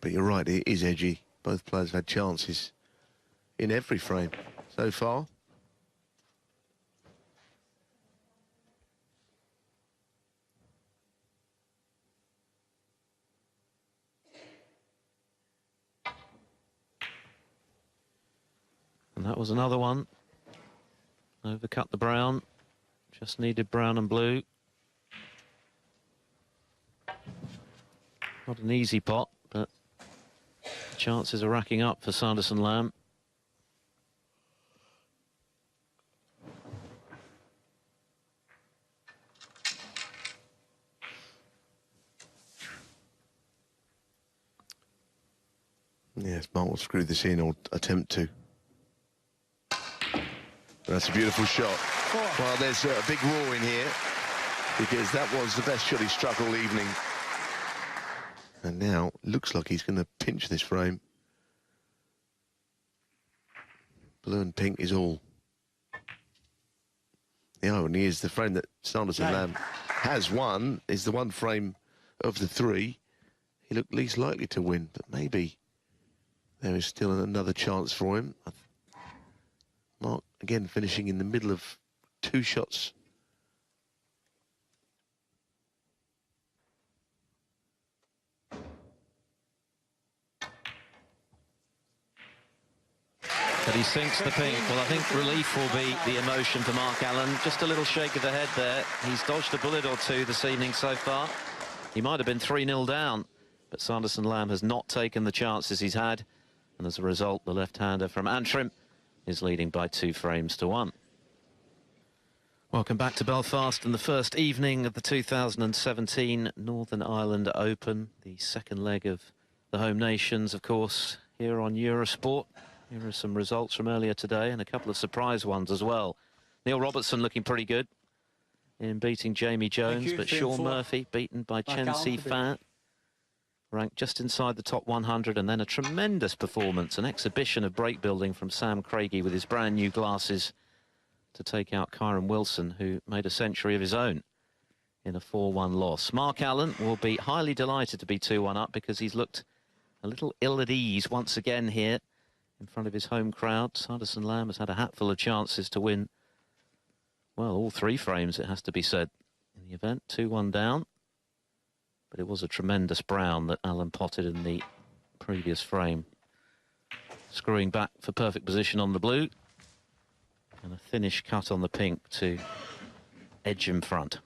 But you're right, it is edgy. Both players have had chances in every frame so far. And that was another one. Overcut the brown. Just needed brown and blue. Not an easy pot, but the chances are racking up for Sanderson Lam. Yes, Mark will screw this in or attempt to. That's a beautiful shot. Well, there's a big roar in here because that was the best shot he struck all evening. And now looks like he's going to pinch this frame. Blue and pink is all. The irony is the frame that Sanderson Lam has won is the one frame of the three he looked least likely to win, but maybe there is still another chance for him. Mark, again, finishing in the middle of two shots. But he sinks the pink. Well, I think relief will be the emotion for Mark Allen. Just a little shake of the head there. He's dodged a bullet or two this evening so far. He might have been 3-0 down, but Sanderson Lam has not taken the chances he's had. And as a result, the left-hander from Antrim is leading by 2 frames to 1. Welcome back to Belfast and the first evening of the 2017 Northern Ireland Open, the second leg of the home nations, of course, here on Eurosport. Here are some results from earlier today and a couple of surprise ones as well. Neil Robertson looking pretty good in beating Jamie Jones, but Sean Murphy beaten by Chen Si-Fan, ranked just inside the top 100, and then a tremendous performance, an exhibition of break building from Sam Craigie with his brand new glasses to take out Kyron Wilson, who made a century of his own in a 4-1 loss. Mark Allen will be highly delighted to be 2-1 up because he's looked a little ill at ease once again here in front of his home crowd. Sanderson Lam has had a hatful of chances to win, well, all three frames, it has to be said, in the event. 2-1 down. But it was a tremendous brown that Allen potted in the previous frame. Screwing back for perfect position on the blue. And a thinnish cut on the pink to edge in front.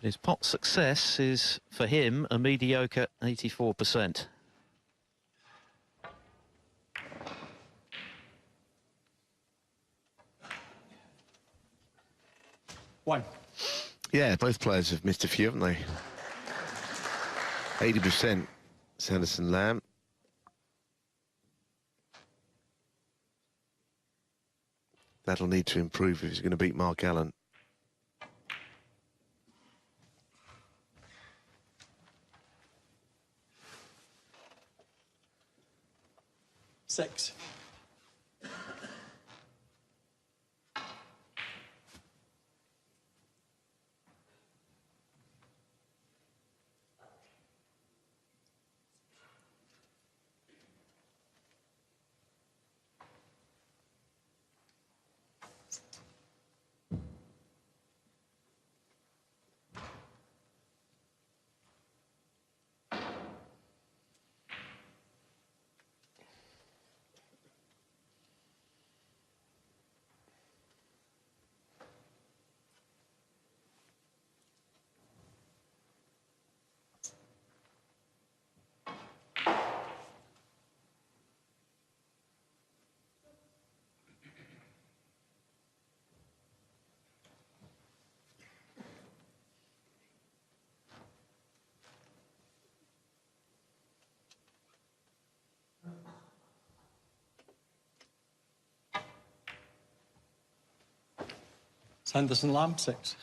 His pot success is, for him, a mediocre 84%. One. Yeah, both players have missed a few, haven't they? 80% Sanderson Lam. That'll need to improve if he's going to beat Mark Allen. Six. Sanderson Lam, 6.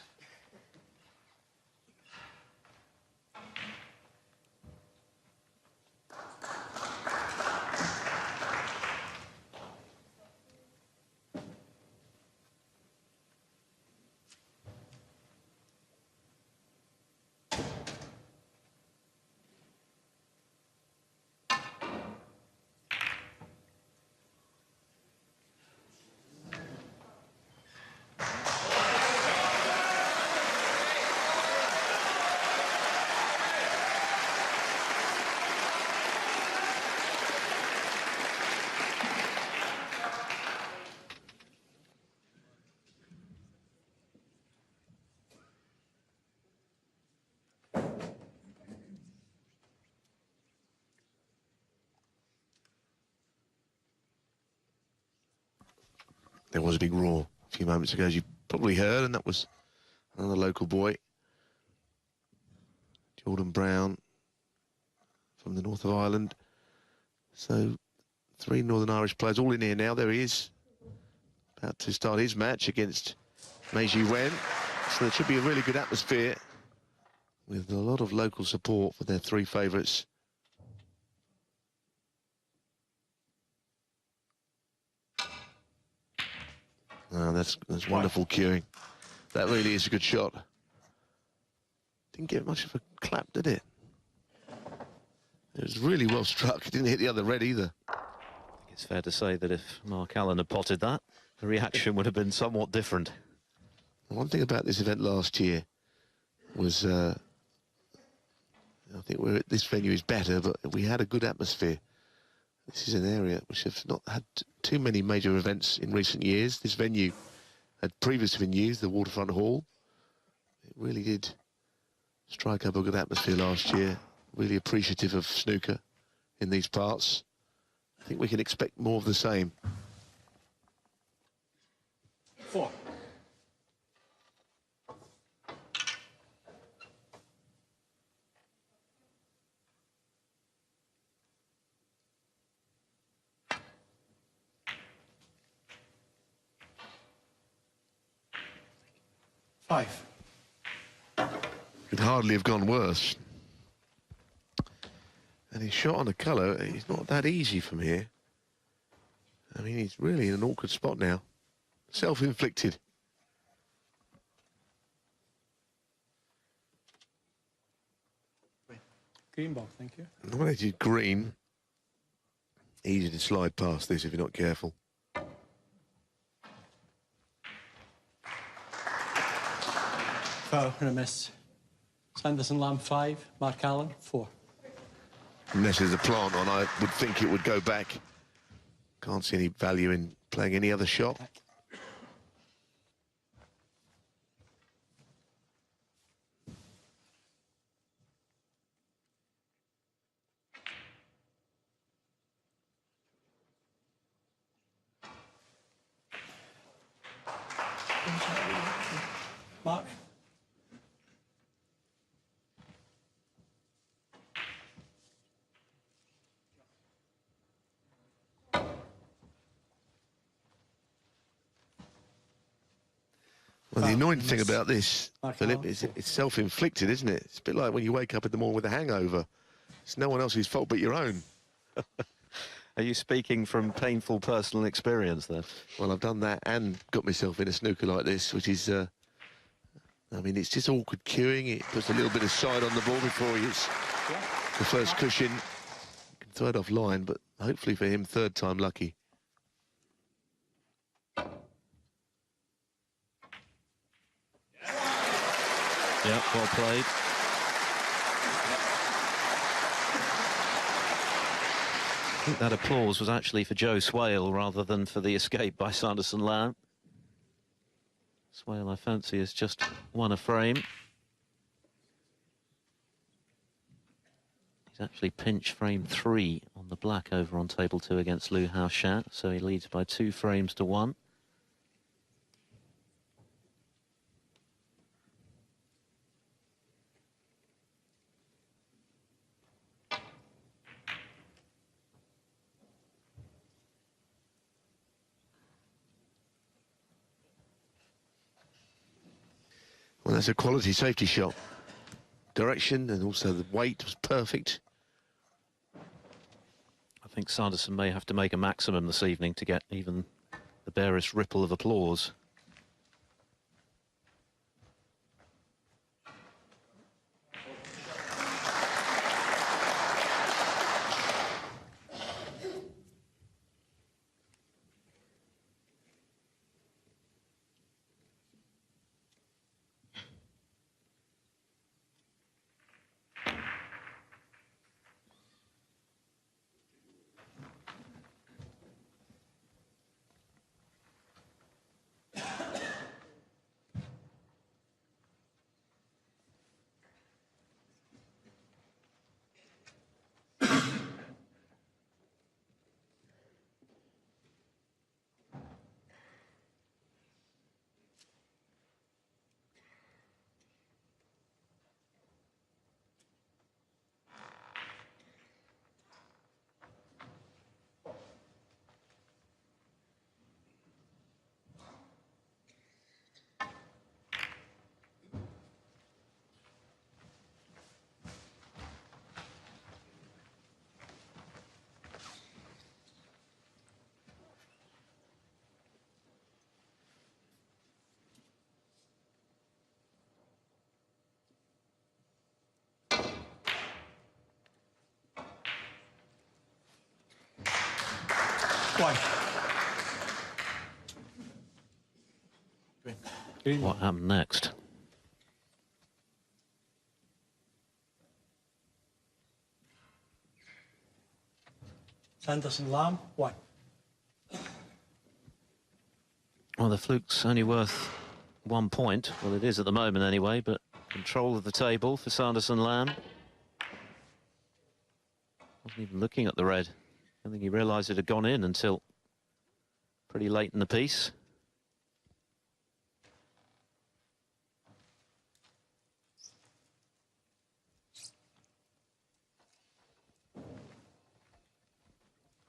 There was a big roar a few moments ago, as you probably heard, and that was another local boy, Jordan Brown, from the north of Ireland. So 3 Northern Irish players all in here now. There he is, about to start his match against Meiji Wen. So there should be a really good atmosphere with a lot of local support for their 3 favourites. Oh, that's wonderful cueing. That really is a good shot. Didn't get much of a clap, did it? It was really well struck. It didn't hit the other red either. It's fair to say that if Mark Allen had potted that, the reaction would have been somewhat different. One thing about this event last year was, I think this venue is better, but we had a good atmosphere. This is an area which have not had too many major events in recent years. This venue had previously been used, the Waterfront Hall. It really did strike up a good atmosphere last year. Really appreciative of snooker in these parts. I think we can expect more of the same. 4. Five. Could hardly have gone worse. And his shot on the colour is not that easy from here. I mean, he's really in an awkward spot now. Self-inflicted. Green ball, thank you. Nominated green. Easy to slide past this if you're not careful. Foul and a miss. Sanderson Lam 5, Mark Allen 4. Unless there's a plant on, I would think it would go back. Can't see any value in playing any other shot. Mark. Well, the annoying thing about this, Mark Philip, Allen. is it's self-inflicted, isn't it? It's a bit like when you wake up in the morning with a hangover. It's no one else's fault but your own. Are you speaking from painful personal experience then? Well, I've done that and got myself in a snooker like this, which is, I mean, it's just awkward queuing. It puts a little bit of side on the ball before he hits the first cushion. You can throw it off line, but hopefully for him, third time lucky. Yeah, well played. I think that applause was actually for Joe Swale rather than for the escape by Sanderson Lam. Swale, I fancy, has just won a frame. He's actually pinched frame 3 on the black over on table 2 against Liu Hao-shan, so he leads by 2 frames to 1. Well, that's a quality safety shot. Direction and also the weight was perfect. I think Sanderson may have to make a maximum this evening to get even the barest ripple of applause. Why? What happened next? Sanderson Lam, 1. Well, the fluke's only worth 1 point. Well, it is at the moment anyway, but control of the table for Sanderson Lam. Wasn't even looking at the red. I don't think he realised it had gone in until pretty late in the piece.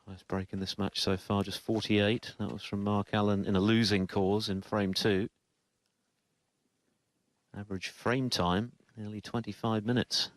Highest break in this match so far, just 48. That was from Mark Allen in a losing cause in frame 2. Average frame time, nearly 25 minutes.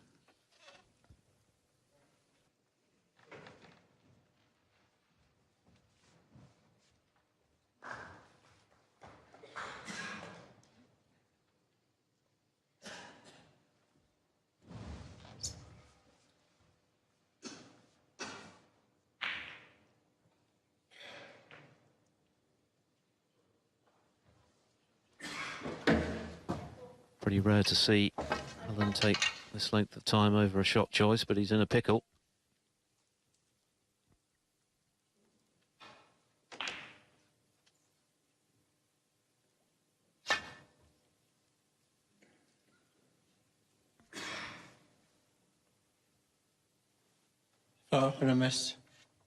Pretty rare to see Allen take this length of time over a shot choice, but he's in a pickle. Oh, and a miss.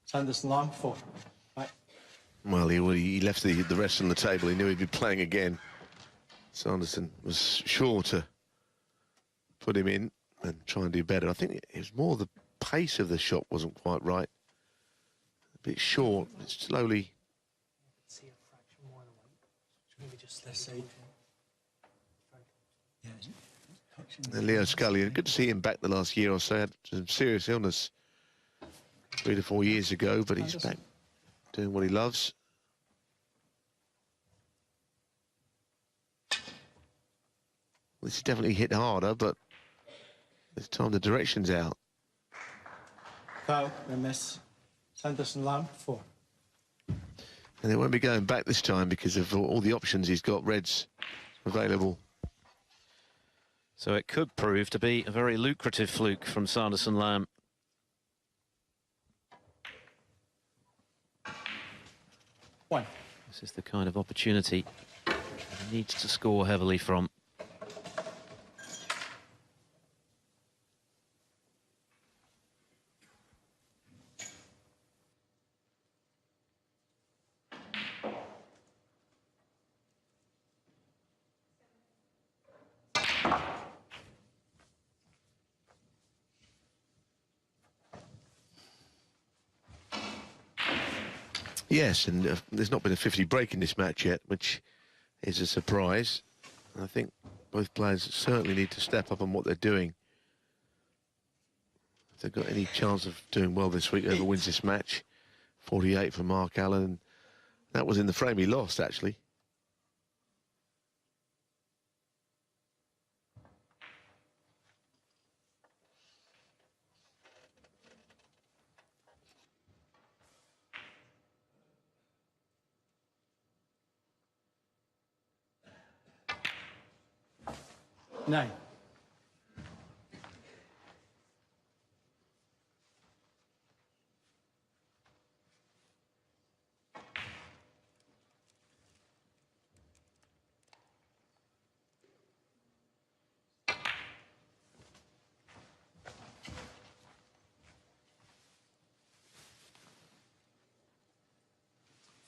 Sanderson Lam, 4. Right. Well, he left the rest on the table. He knew he'd be playing again. Sanderson was sure to put him in and try and do better. I think it was more the pace of the shot wasn't quite right. A bit short. It's slowly. Maybe just this side. And Leo Scully, good to see him back the last year or so. Had some serious illness 3 to 4 years ago, but he's back doing what he loves. This is definitely hit harder, but this time the direction's out. Foul, a miss. Sanderson Lam, 4. And it won't be going back this time because of all the options he's got. Reds available. So it could prove to be a very lucrative fluke from Sanderson Lam. One. This is the kind of opportunity he needs to score heavily from. Yes, and there's not been a 50 break in this match yet, which is a surprise. I think both players certainly need to step up on what they're doing. If they've got any chance of doing well this week, whoever wins this match. 48 for Mark Allen. That was in the frame he lost, actually. Nine.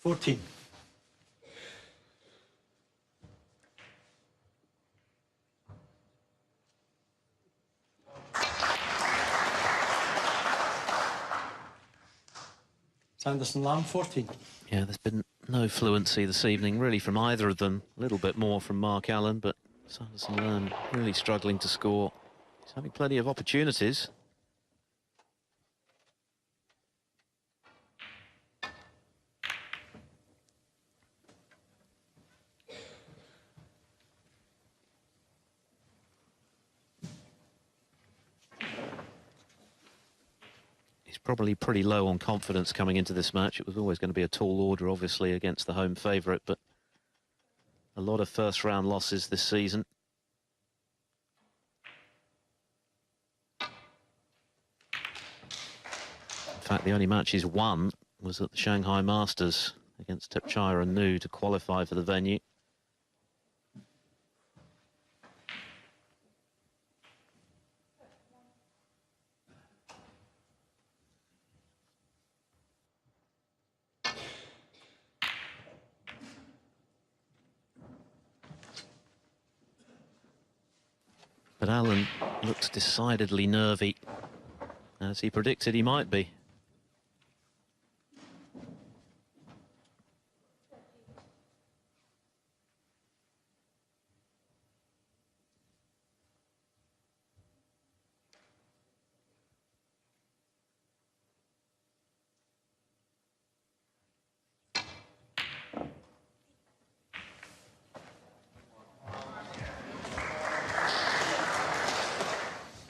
$14. Sanderson Lam, 14. Yeah, there's been no fluency this evening, really, from either of them. A little bit more from Mark Allen, but Sanderson Lam really struggling to score. He's having plenty of opportunities. Probably pretty low on confidence coming into this match. It was always going to be a tall order, obviously, against the home favourite, but a lot of first-round losses this season. fact, the only match he's won was at the Shanghai Masters against Tepchire and Nu to qualify for the venue. But Allen looks decidedly nervy, as he predicted he might be.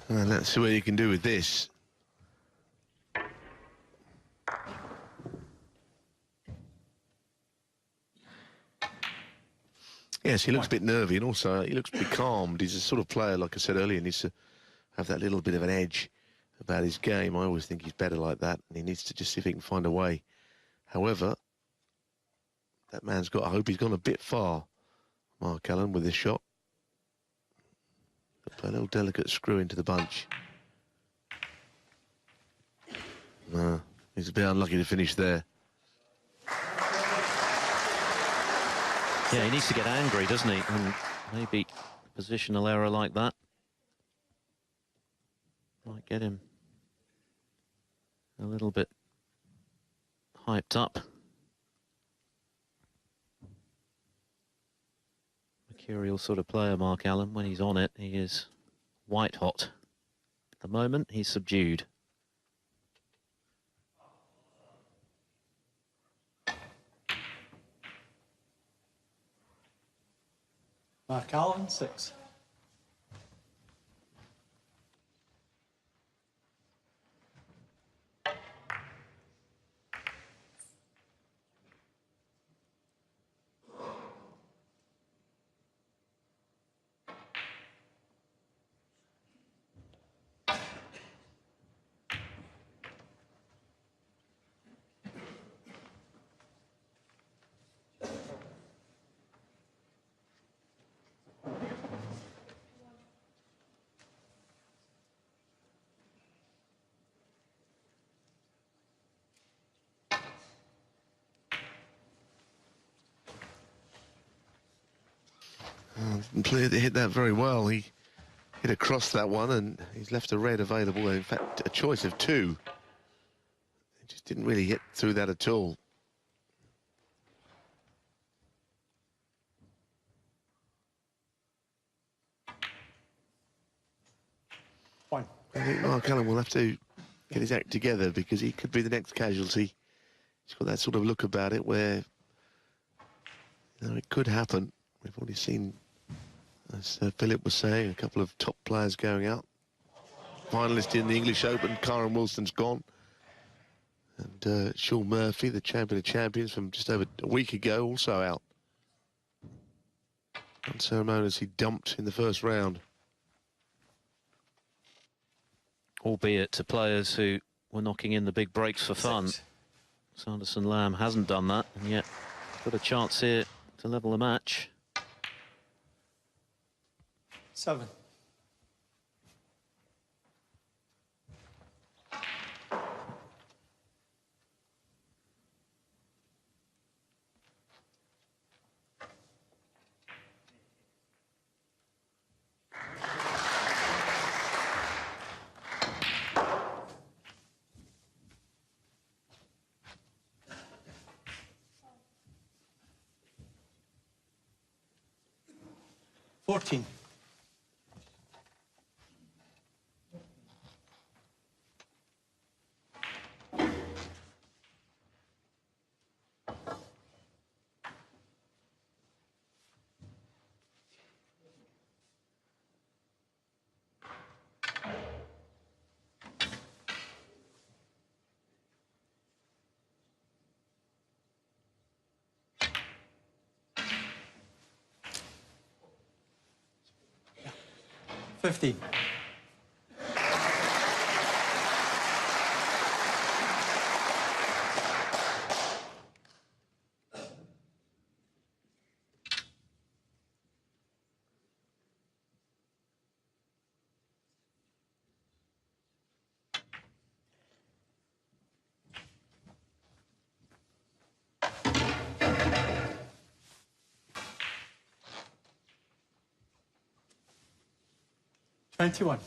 And that's what you can do with this. Yes, he looks a bit nervy, and also he looks becalmed. He's a sort of player, like I said earlier, needs to have that little bit of an edge about his game. I always think he's better like that, and he needs to just see if he can find a way. However, that man's got, I hope he's gone a bit far, Mark Allen, with this shot. Put a little delicate screw into the bunch. No, he's a bit unlucky to finish there. Yeah, he needs to get angry, doesn't he? And maybe a positional error like that might get him a little bit hyped up. Mercurial sort of player, Mark Allen. When he's on it, he is white hot. At the moment, he's subdued. Mark Allen, 6. Player that hit that very well. He hit across that one, and he's left a red available. In fact, a choice of 2. He just didn't really hit through that at all. One. I think Mark Allen will have to get his act together, because he could be the next casualty. He's got that sort of look about it where, you know, it could happen. We've already seen, as Philip was saying, a couple of top players going out. Finalist in the English Open, Karen Wilson's gone. And Sean Murphy, the champion of champions from just over a week ago, also out. Unceremoniously dumped in the first round. Albeit to players who were knocking in the big breaks for fun. 6. Sanderson Lam hasn't done that, and yet got a chance here to level the match. 7. $14. 21.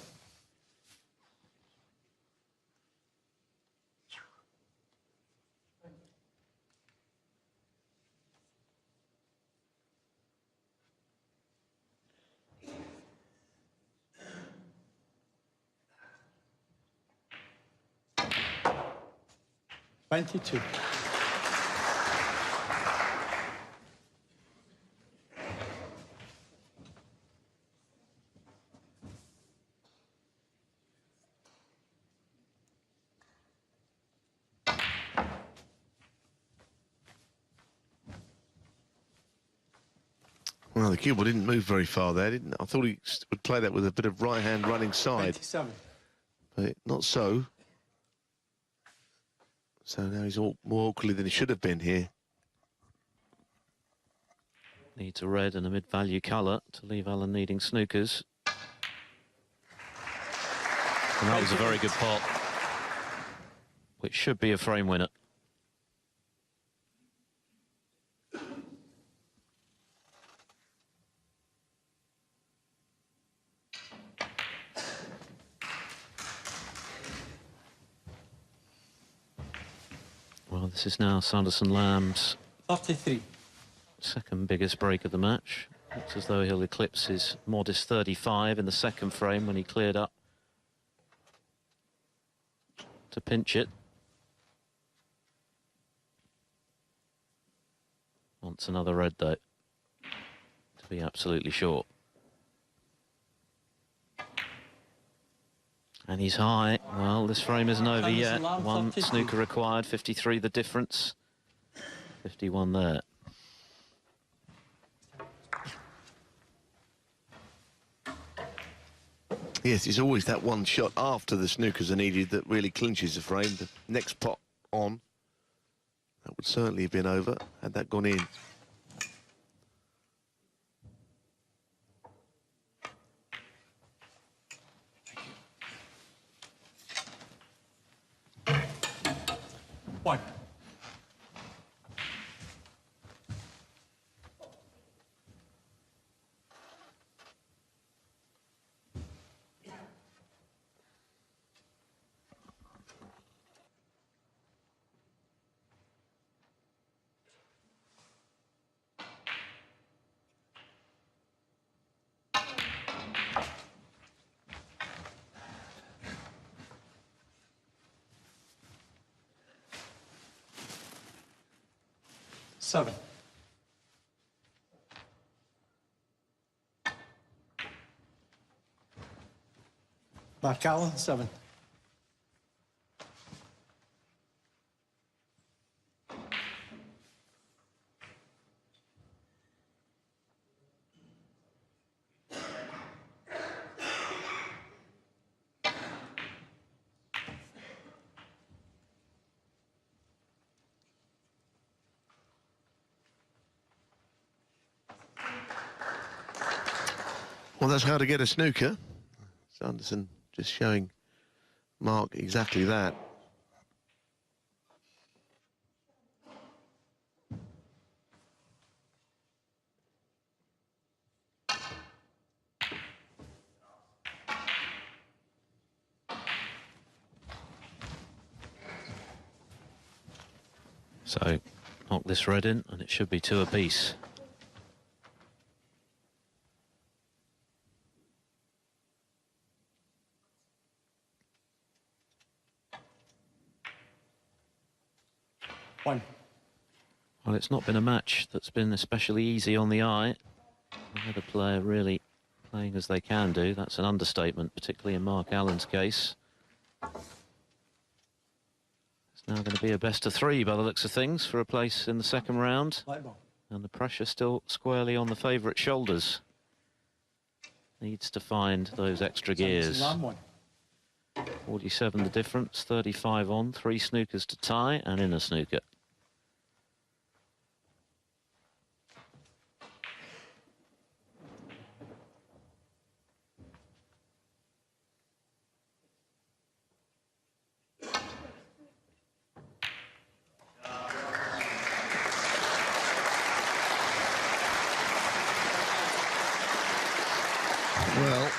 Twenty-two. Well, the cue ball didn't move very far there, didn't it? I thought he would play that with a bit of right-hand running side. 27. But not so. So now he's all more awkwardly than he should have been here. Needs a red and a mid-value colour to leave Alan needing snookers. And that was a very good pot, which should be a frame winner. Well, this is now Sanderson Lam's 33. second biggest break of the match. Looks as though he'll eclipse his modest 35 in the second frame when he cleared up to pinch it. Wants another red, though, to be absolutely sure. And he's high. Well, this frame isn't over yet. One snooker required, 53 the difference. 51 there. Yes, it's always that one shot after the snookers are needed that really clinches the frame. The next pot on, that would certainly have been over had that gone in. One. Seven. Mark Allen, 7. Well, that's how to get a snooker. Sanderson just showing Mark exactly that. So, knock this red in, and it should be 2 apiece. One. Well, it's not been a match that's been especially easy on the eye. Another player really playing as they can do. That's an understatement, particularly in Mark Allen's case. It's now going to be a best of 3 by the looks of things for a place in the second round. Light ball. And the pressure still squarely on the favourite shoulders. Needs to find those extra gears. Sanderson Lam, 1. 47 the difference, 35 on, 3 snookers to tie and in a snooker. Well,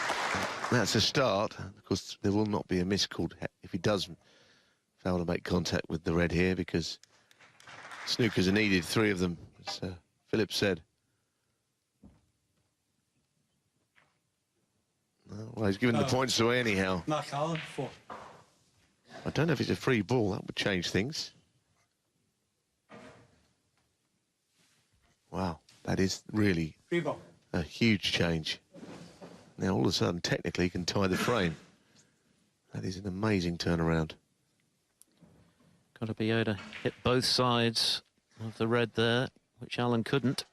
That's a start. Of course, there will not be a miss called if he does fail to make contact with the red here, because snookers are needed, 3 of them, as Philip said. Well, he's given the points away anyhow. Mark Allen, 4. I don't know if it's a free ball. That would change things. Wow, that is really Free ball. a huge change. Now, all of a sudden, technically, he can tie the frame. That is an amazing turnaround. Got to be able to hit both sides of the red there, which Allen couldn't.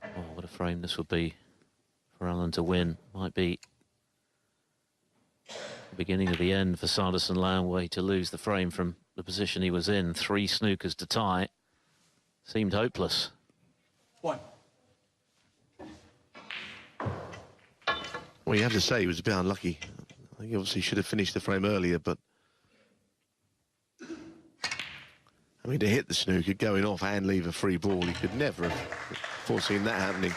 Oh, what a frame this would be for Allen to win. Might be the beginning of the end for Sanderson Lam, way to lose the frame from the position he was in. 3 snookers to tie. Seemed hopeless. 1. Well, you have to say he was a bit unlucky. I think he obviously should have finished the frame earlier, but I mean, to hit the snooker going off and leave a free ball, he could never have foreseen that happening.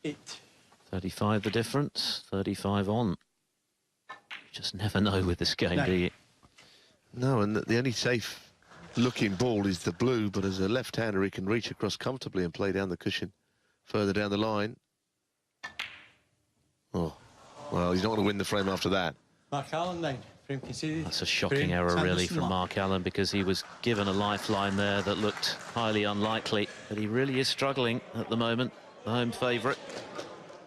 8. 35 the difference, 35 on. You just never know with this game, do you? No, and the only safe looking ball is the blue, but as a left-hander he can reach across comfortably and play down the cushion further down the line. Oh, well, he's not going to win the frame after that. Mark Allen, 9. Frame conceded. That's a shocking Frame, error, really, Sanderson from Lam. Mark Allen, because he was given a lifeline there that looked highly unlikely. But he really is struggling at the moment, the home favourite.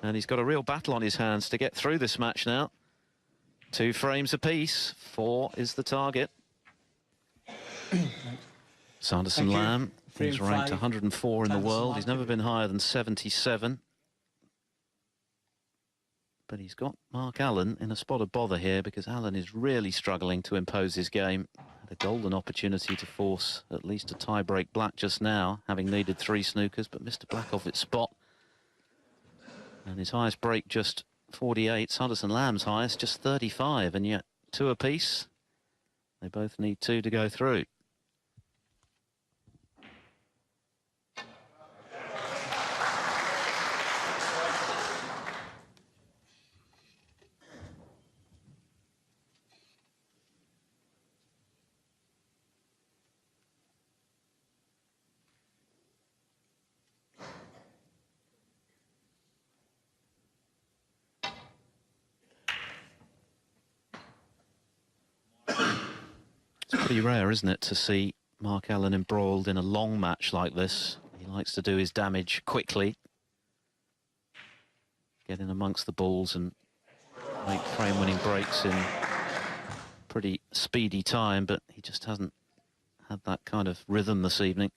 And he's got a real battle on his hands to get through this match now. 2 frames apiece. 4 is the target. Sanderson Lam is ranked 104 in the world. He's never been higher than 77. But he's got Mark Allen in a spot of bother here, because Allen is really struggling to impose his game. Had a golden opportunity to force at least a tie-break black just now, having needed 3 snookers, but missed a black off its spot. And his highest break just 48. Sanderson Lam's highest just 35, and yet 2 apiece. They both need 2 to go through. Pretty rare, isn't it, to see Mark Allen embroiled in a long match like this. He likes to do his damage quickly, get in amongst the balls and make frame-winning breaks in pretty speedy time, but he just hasn't had that kind of rhythm this evening.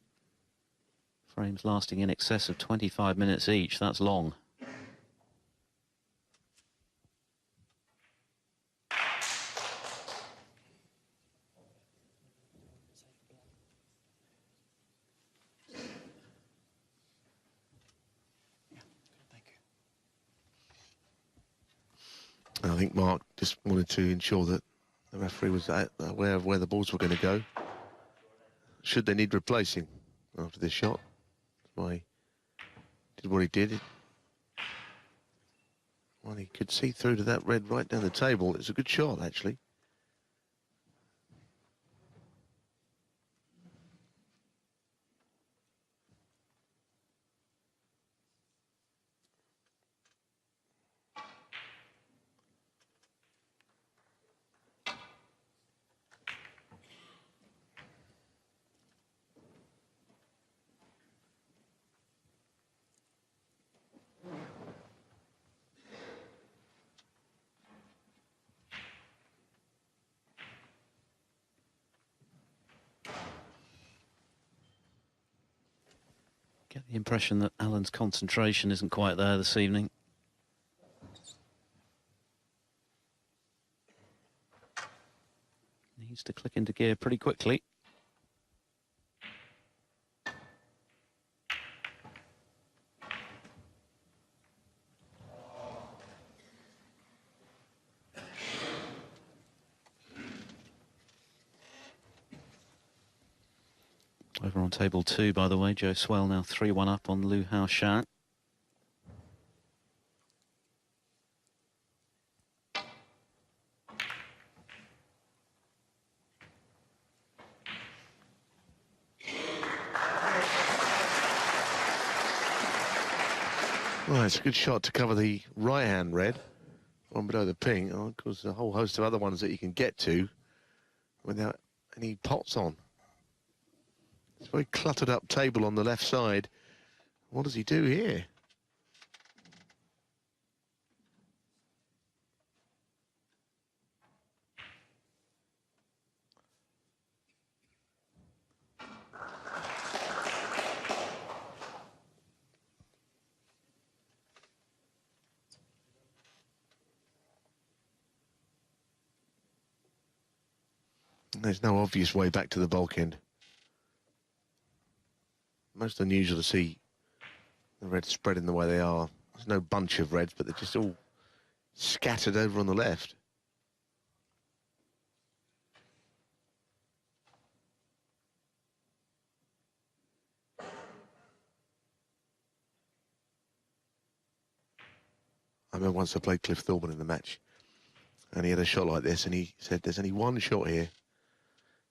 Frames lasting in excess of 25 minutes each. That's long. I think Mark just wanted to ensure that the referee was aware of where the balls were going to go, should they need replacing after this shot. That's why he did what he did. Well, he could see through to that red right down the table. It's a good shot, actually. Get the impression that Allen's concentration isn't quite there this evening. Needs to click into gear pretty quickly. Over on table 2, by the way, Joe Swell now 3-1 up on Liu Hao Shan. Well, it's a good shot to cover the right-hand red, one below the pink. Oh, of course, a whole host of other ones that you can get to without any pots on. It's a very cluttered up table on the left side. What does he do here? There's no obvious way back to the bulkhead. Most unusual to see the reds spreading the way they are. There's no bunch of reds, but they're just all scattered over on the left. I remember once I played Cliff Thorburn in the match, and he had a shot like this, and he said, there's only one shot here.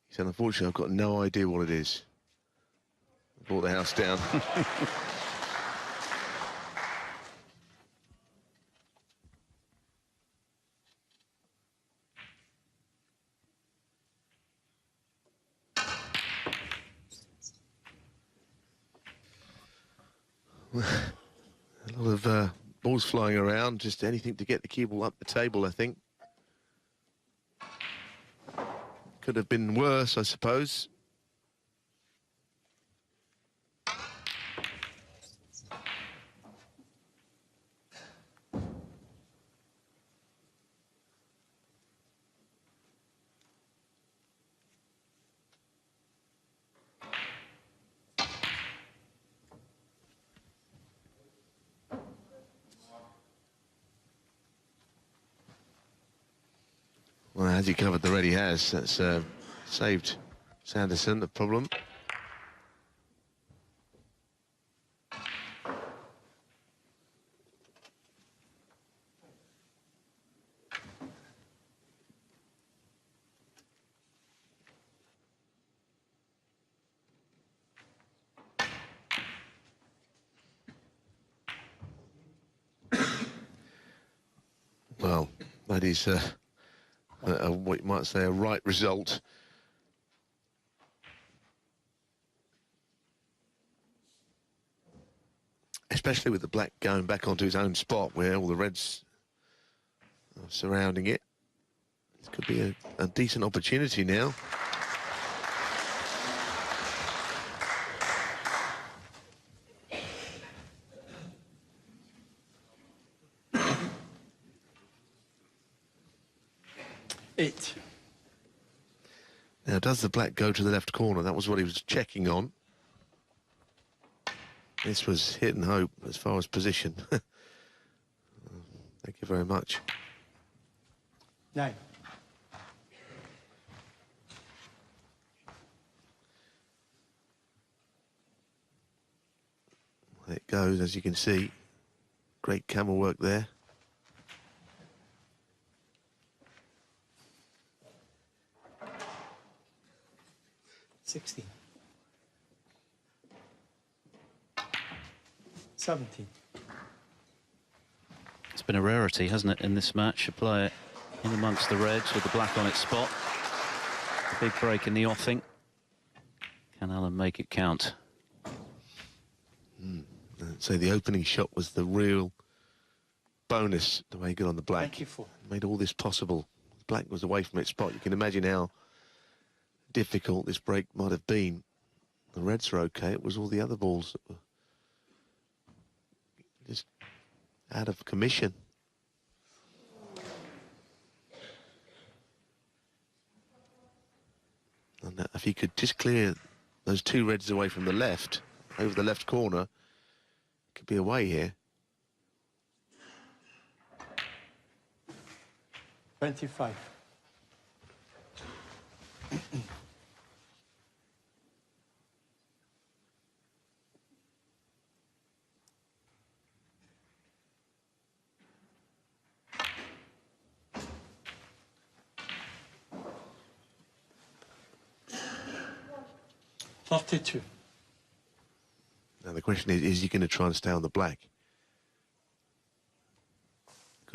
He said, unfortunately, I've got no idea what it is. I brought the house down. A lot of balls flying around, just anything to get the cue ball up the table, I think. Could have been worse, I suppose. Well, as he covered the red he has, that's saved Sanderson the problem. Well, that is what you might say a right result. Especially with the black going back onto his own spot where all the reds are surrounding it. This could be a decent opportunity now. Eight. Now, does the black go to the left corner? That was what he was checking on. This was hit and hope as far as position. Thank you very much. 9. There it goes, as you can see. Great camel work there. $16. 17. It's been a rarity, hasn't it, in this match, to play it in amongst the reds with the black on its spot. A big break in the offing. Can Allen make it count? So the opening shot was the real bonus, the way he got on the black. 24. Made all this possible. Black was away from its spot. You can imagine how difficult this break might have been. The reds are okay. It was all the other balls that were just out of commission. And if he could just clear those two reds away from the left, over the left corner, could be away here. 25. $32. Now the question is he going to try and stay on the black?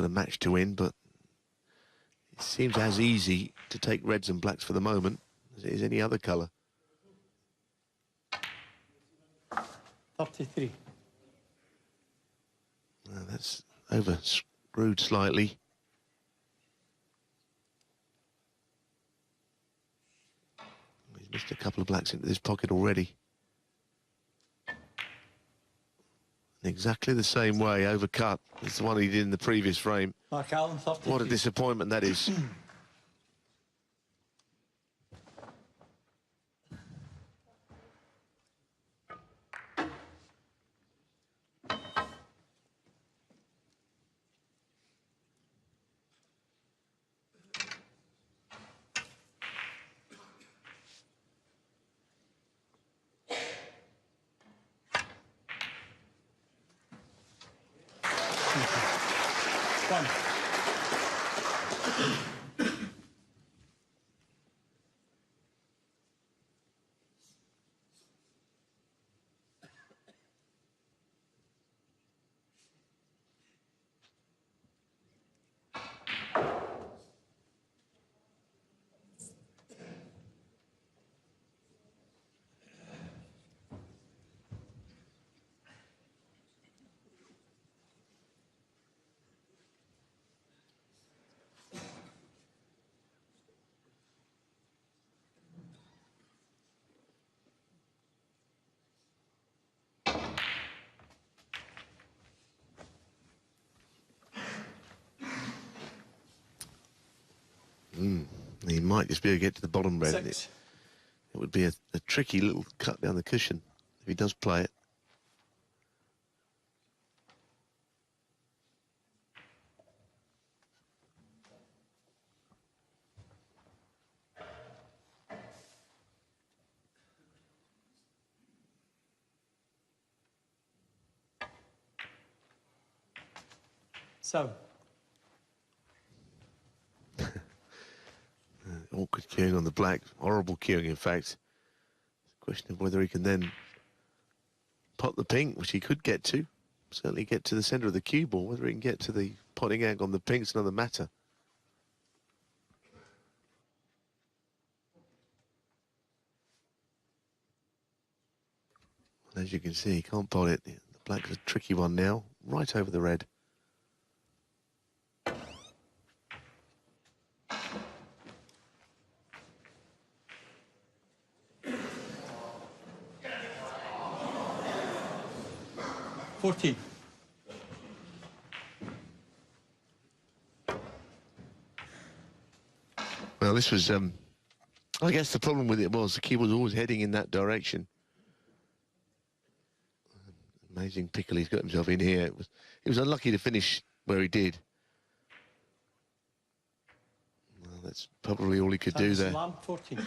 got a match to win, but it seems as easy to take reds and blacks for the moment as it is any other colour. 33. That's over screwed slightly. He's missed a couple of blacks into this pocket already. In exactly the same way, overcut as the one he did in the previous frame. Mark Allen, 33. What a disappointment that is. One. He might just be able to get to the bottom red. 6. It would be a tricky little cut down the cushion if he does play it. So. Awkward queuing on the black, horrible queuing in fact. It's a question of whether he can then pot the pink, which he could get to. Certainly get to the centre of the cue ball. Whether he can get to the potting egg on the pink's another matter. And as you can see, he can't pot it. The black's a tricky one now, right over the red. Well, this was, I guess the problem with it was the key was always heading in that direction. Amazing pickle he's got himself in here. He was unlucky to finish where he did. Well, that's probably all he could do there. Lam, 14.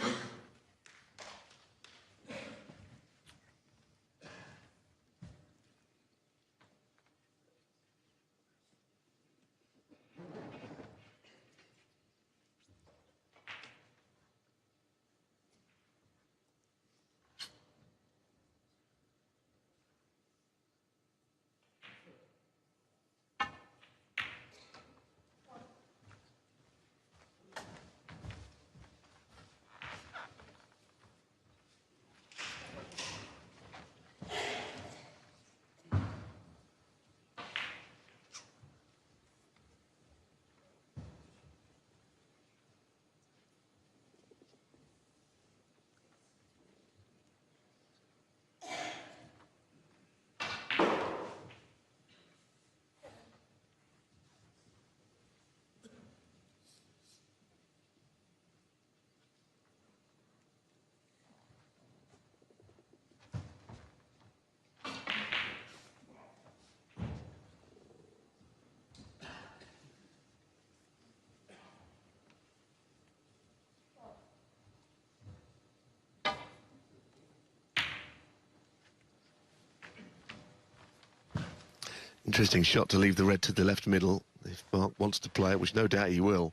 Interesting shot to leave the red to the left middle if Mark wants to play it, which no doubt he will.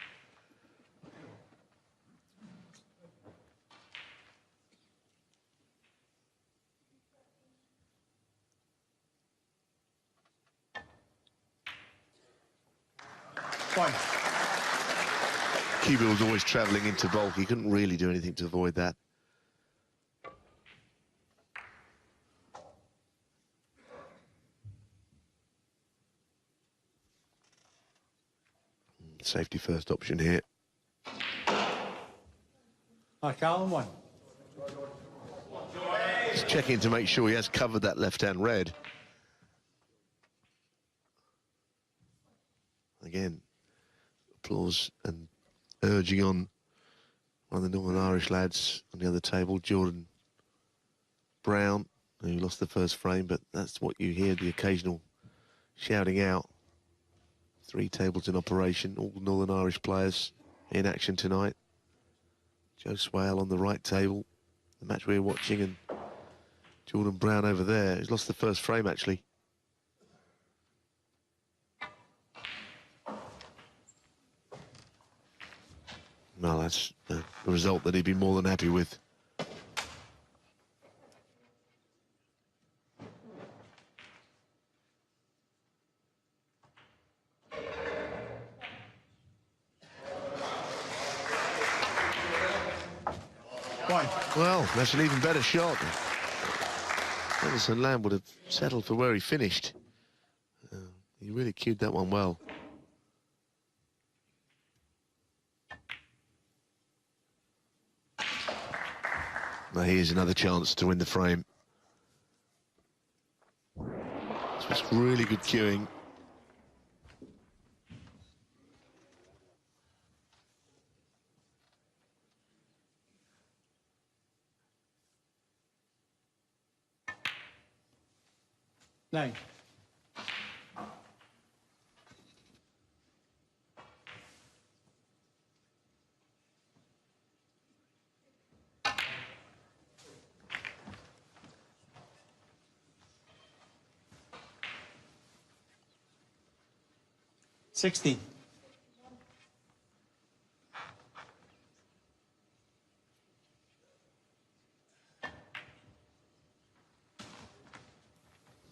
Point. Cuba was always travelling into bulk. He couldn't really do anything to avoid that. Safety first option here. Mark Allen, 1. Just checking to make sure he has covered that left-hand red. Again, applause and urging on one of the Northern Irish lads on the other table, Jordan Brown, who lost the first frame, but that's what you hear, the occasional shouting out. 3 tables in operation, all Northern Irish players in action tonight. Joe Swale on the right table, the match we're watching, and Jordan Brown over there. He's lost the first frame, actually. Well, that's a result that he'd be more than happy with. Well, that's an even better shot. Sanderson Lam would have settled for where he finished. He really cued that one well. Now here's another chance to win the frame. So it's really good cueing. Nine. $16.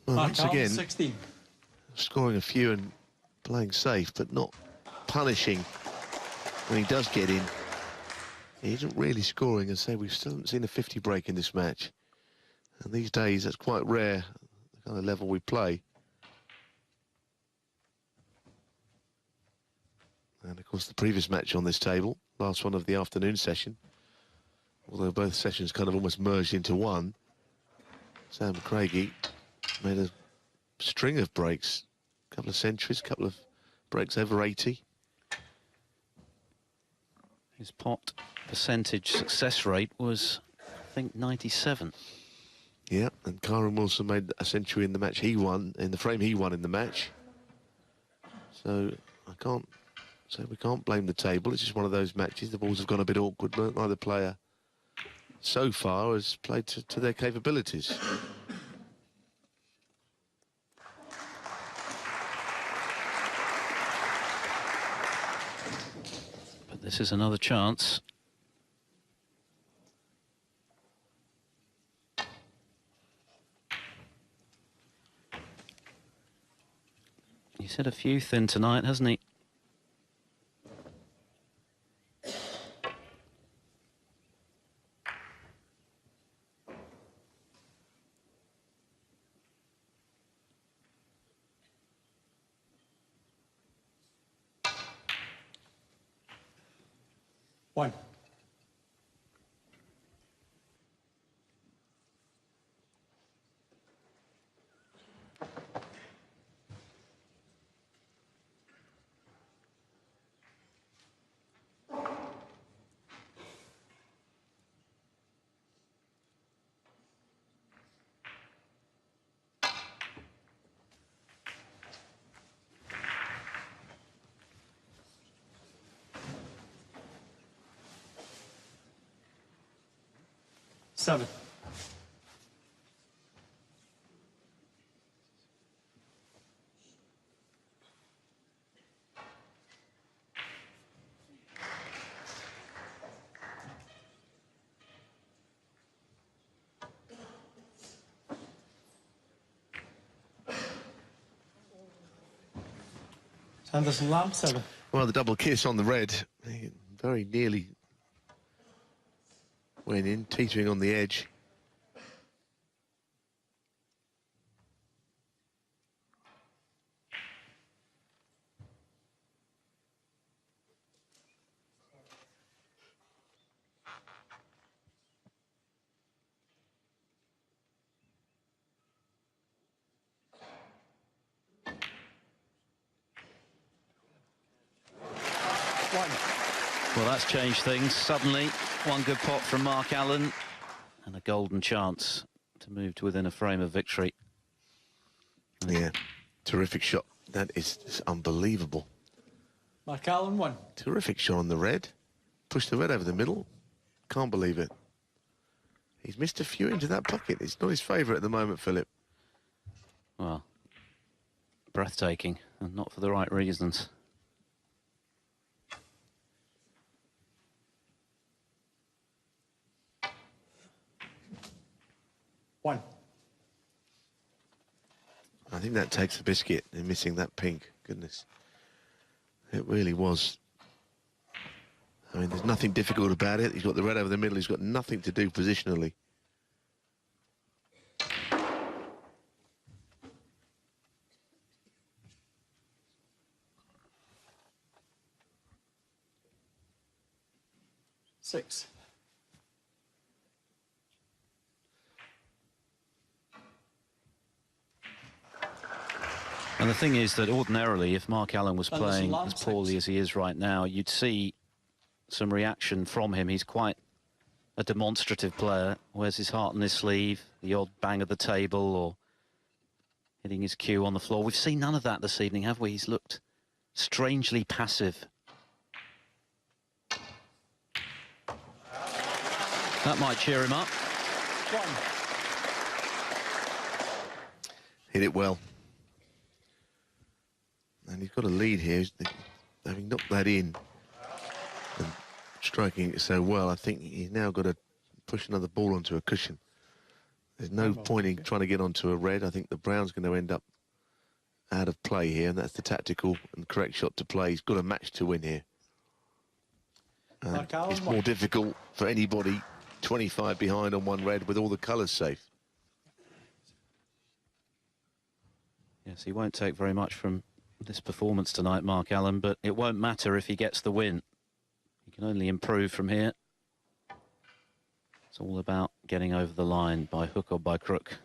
Well, once again, 16. scoring a few and playing safe, but not punishing when he does get in. He isn't really scoring, and say we still haven't seen a 50 break in this match. And these days, that's quite rare, the kind of level we play. And of course, the previous match on this table, last one of the afternoon session, although both sessions kind of almost merged into one, Sam Craigie made a string of breaks, a couple of centuries, a couple of breaks over 80. His pot percentage success rate was, I think, 97. Yeah, and Kyron Wilson made a century in the match he won, in the frame he won in the match. So I can't say we can't blame the table. It's just one of those matches. The balls have gone a bit awkward, but neither player so far has played to their capabilities. But this is another chance. He's hit a few thin tonight, hasn't he? One. Seven. Sanderson Lam, 7. Well, the double kiss on the red, he very nearly went in, teetering on the edge. Well, that's changed things. Suddenly, one good pot from Mark Allen and a golden chance to move to within a frame of victory. Yeah, terrific shot. That is just unbelievable. Mark Allen 1. Terrific shot on the red. Pushed the red over the middle. Can't believe it. He's missed a few into that pocket. It's not his favourite at the moment, Philip. Well, breathtaking, and not for the right reasons. One. I think that takes the biscuit in missing that pink. Goodness. It really was. I mean, there's nothing difficult about it. He's got the red over the middle. He's got nothing to do positionally. Six. And the thing is that ordinarily, if Mark Allen was Sanderson playing Lam, as poorly as he is right now, you'd see some reaction from him. He's quite a demonstrative player, wears his heart on his sleeve, the odd bang of the table or hitting his cue on the floor. We've seen none of that this evening, have we? He's looked strangely passive. That might cheer him up. One. Hit it well. And he's got a lead here. Having knocked that in and striking it so well, I think he's now got to push another ball onto a cushion. There's no point in trying to get onto a red. I think the brown's going to end up out of play here, and that's the tactical and correct shot to play. He's got a match to win here. It's more difficult for anybody 25 behind on one red with all the colours safe. Yes, he won't take very much from this performance tonight, Mark Allen, but it won't matter if he gets the win. He can only improve from here. It's all about getting over the line by hook or by crook.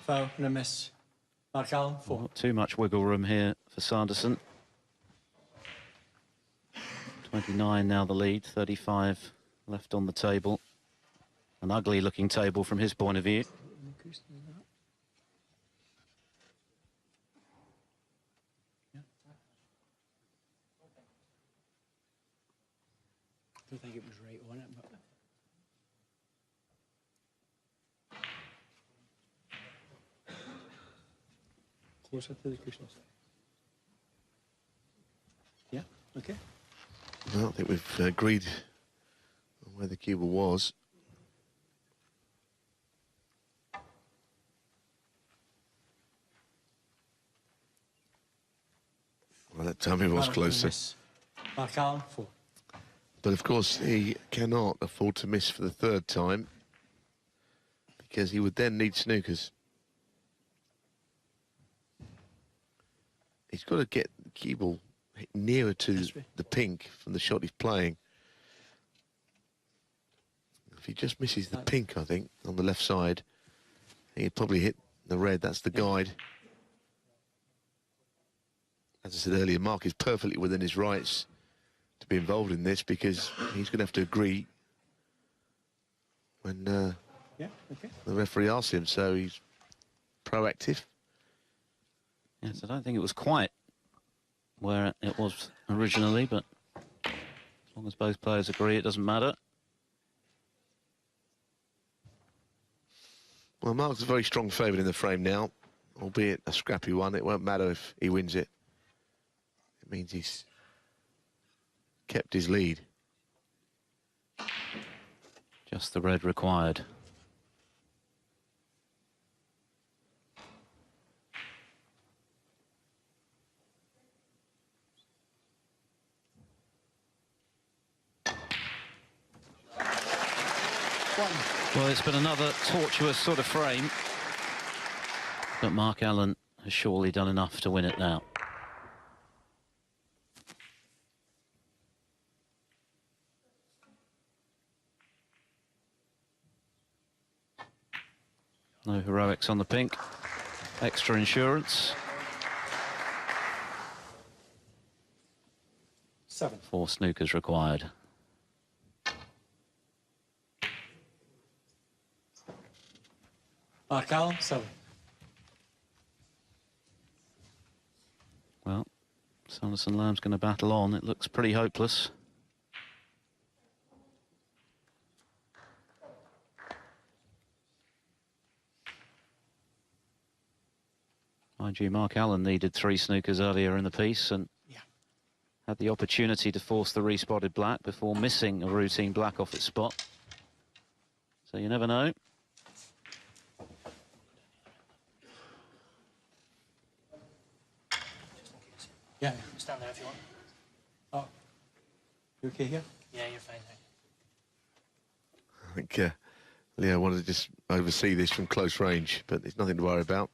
Foul and a miss. Mark Allen 4. Not too much wiggle room here for Sanderson. 29 now the lead, 35 left on the table. An ugly looking table from his point of view. I don't think it was right on it, but closer to the cushions. Yeah, okay. Well, I think we've agreed on where the cue ball was. Well, that time he was closer. Mark Allen 4. But of course, he cannot afford to miss for the third time because he would then need snookers. He's got to get the cue ball nearer to the pink from the shot he's playing. If he just misses the pink, I think, on the left side, he'd probably hit the red. That's the guide. As I said earlier, Mark is perfectly within his rights to be involved in this because he's going to have to agree when the referee asks him, so he's proactive. Yes, I don't think it was quite where it was originally, but as long as both players agree, it doesn't matter. Well, Mark's a very strong favourite in the frame now, albeit a scrappy one. It won't matter if he wins it. It means he's kept his lead. Just the red required. one. Well, it's been another tortuous sort of frame, but Mark Allen has surely done enough to win it now. No heroics on the pink. Extra insurance. 7. 4 snookers required. Mark Allen, 7. Well, Sanderson Lam's going to battle on. It looks pretty hopeless. Mind you, Mark Allen needed 3 snookers earlier in the piece and had the opportunity to force the respotted black before missing a routine black off its spot. So you never know. Yeah. Stand there if you want. Oh. You okay here? Yeah, you're fine. I think Leo wanted to just oversee this from close range, but there's nothing to worry about.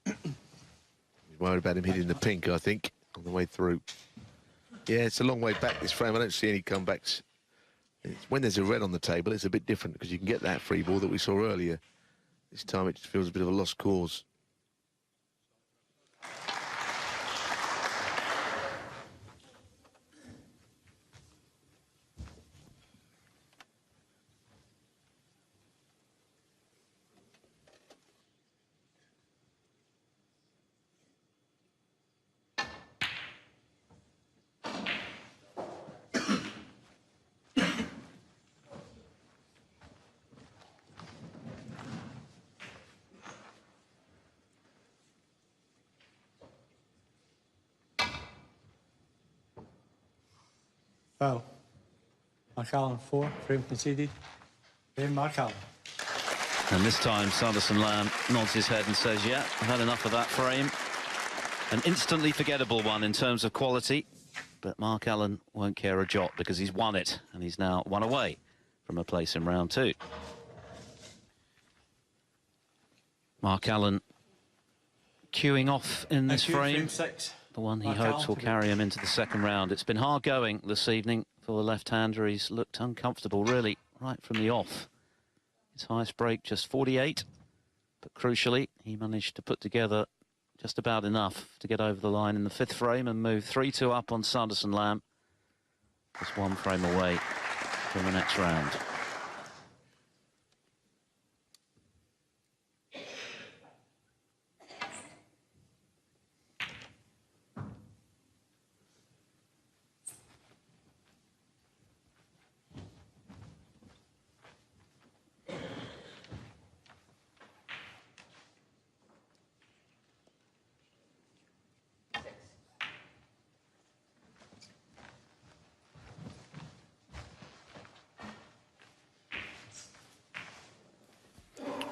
He's worried about him hitting the pink, I think, on the way through. Yeah, it's a long way back, this frame. I don't see any comebacks. When there's a red on the table, it's a bit different because you can get that free ball that we saw earlier. This time it just feels a bit of a lost cause. Foul. Mark Allen, 4. Frame conceded. Frame Mark Allen. And this time, Sanderson Lam nods his head and says, yeah, I've had enough of that frame. An instantly forgettable one in terms of quality. But Mark Allen won't care a jot because he's won it. And he's now 1 away from a place in round 2. Mark Allen queuing off in this frame. Frame 6. The one he Mark hopes Allen will to carry him into the second round. It's been hard going this evening for the left-hander. He's looked uncomfortable, really, right from the off. His highest break, just 48. But crucially, he managed to put together just about enough to get over the line in the 5th frame and move 3-2 up on Sanderson Lam. Just 1 frame away from the next round.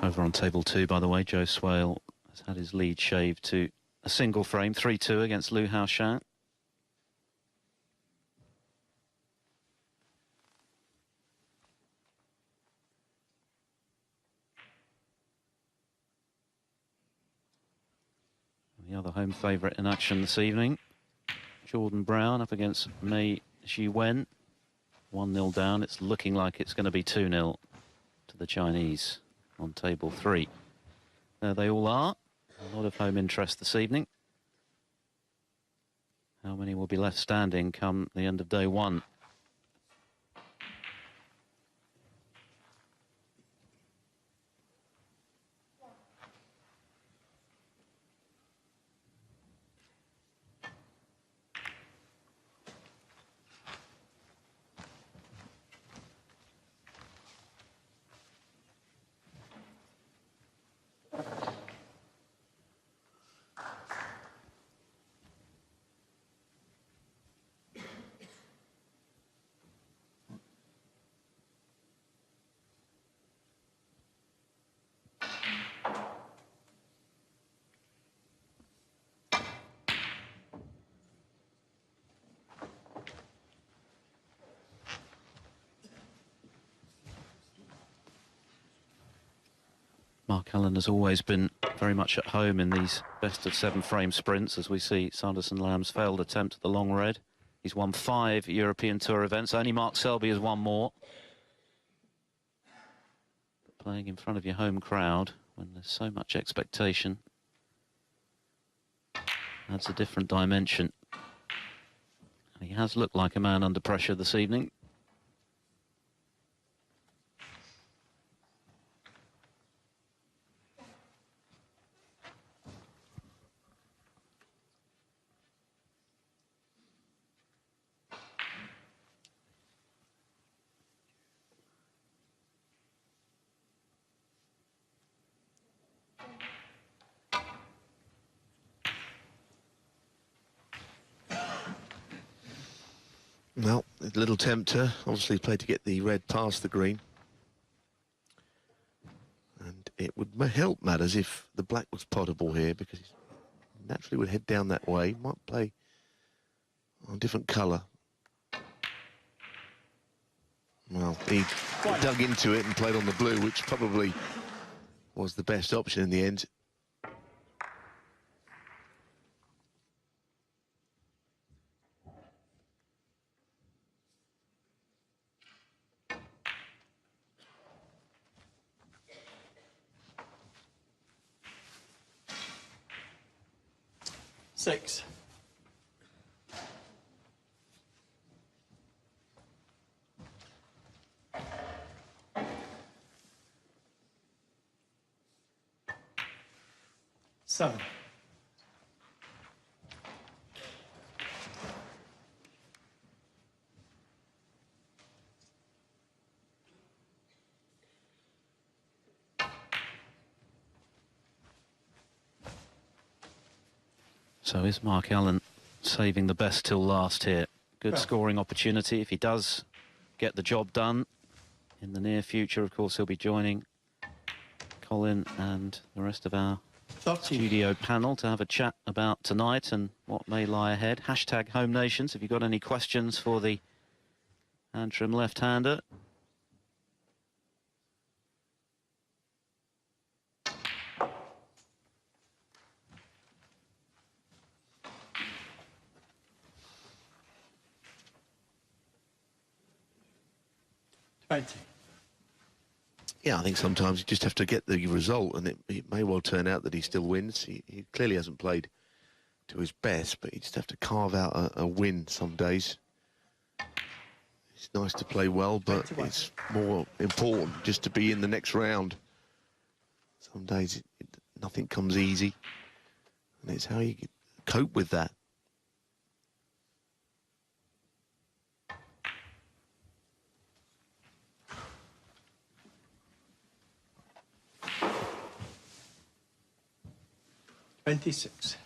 Over on table 2, by the way, Joe Swale has had his lead shaved to a single frame, 3-2 against Liu Haoshan. The other home favourite in action this evening, Jordan Brown up against Mei Xiwen. 1-0 down. It's looking like it's going to be 2-0 to the Chinese on table 3. There they all are. A lot of home interest this evening. How many will be left standing come the end of day 1? Mark Allen has always been very much at home in these best-of-7 frame sprints, as we see Sanderson Lam's failed attempt at the long red. He's won 5 European Tour events. Only Mark Selby has won more. But playing in front of your home crowd, when there's so much expectation, adds a different dimension. And he has looked like a man under pressure this evening. Well, a little tempter. Obviously played to get the red past the green. And it would help matters if the black was potable here, because he naturally would head down that way. Might play on a different colour. Well, he dug into it and played on the blue, which probably was the best option in the end. Six. Seven. So is Mark Allen saving the best till last here? Good Well, scoring opportunity if he does get the job done. In the near future, of course, he'll be joining Colin and the rest of our 13. studio panel to have a chat about tonight and what may lie ahead. Hashtag Home Nations, if you've got any questions for the Antrim left-hander. Yeah, I think sometimes you just have to get the result, and it may well turn out that he still wins. He clearly hasn't played to his best, but you just have to carve out a win some days. It's nice to play well, but 21. it's more important just to be in the next round. Some days nothing comes easy, and it's how you cope with that. $26.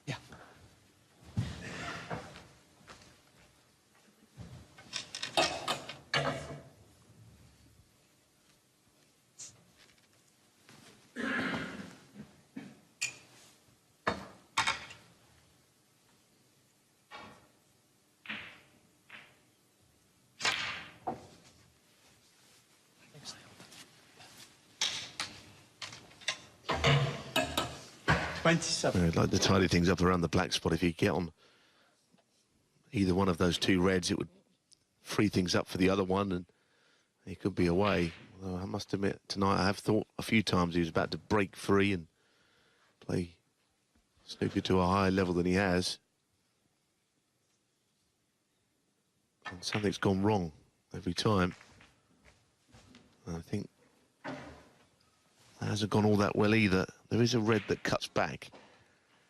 Yeah. I'd like to tidy things up around the black spot. If you get on either one of those two reds, it would free things up for the other one, and he could be away. Although I must admit, tonight I have thought a few times he was about to break free and play snooker to a higher level than he has. And something's gone wrong every time. And I think that hasn't gone all that well either. There is a red that cuts back,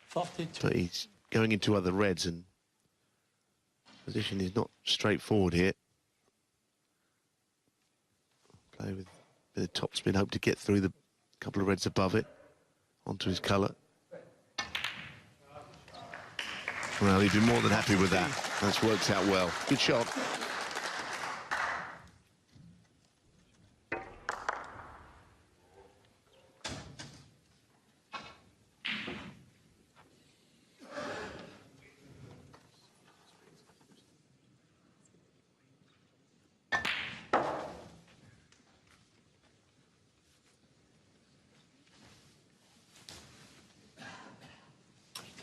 42. but he's going into other reds, and position is not straightforward here. Play with a bit of top spin, hope to get through the couple of reds above it onto his colour. Well, he'd be more than happy with that. That's worked out well. Good shot.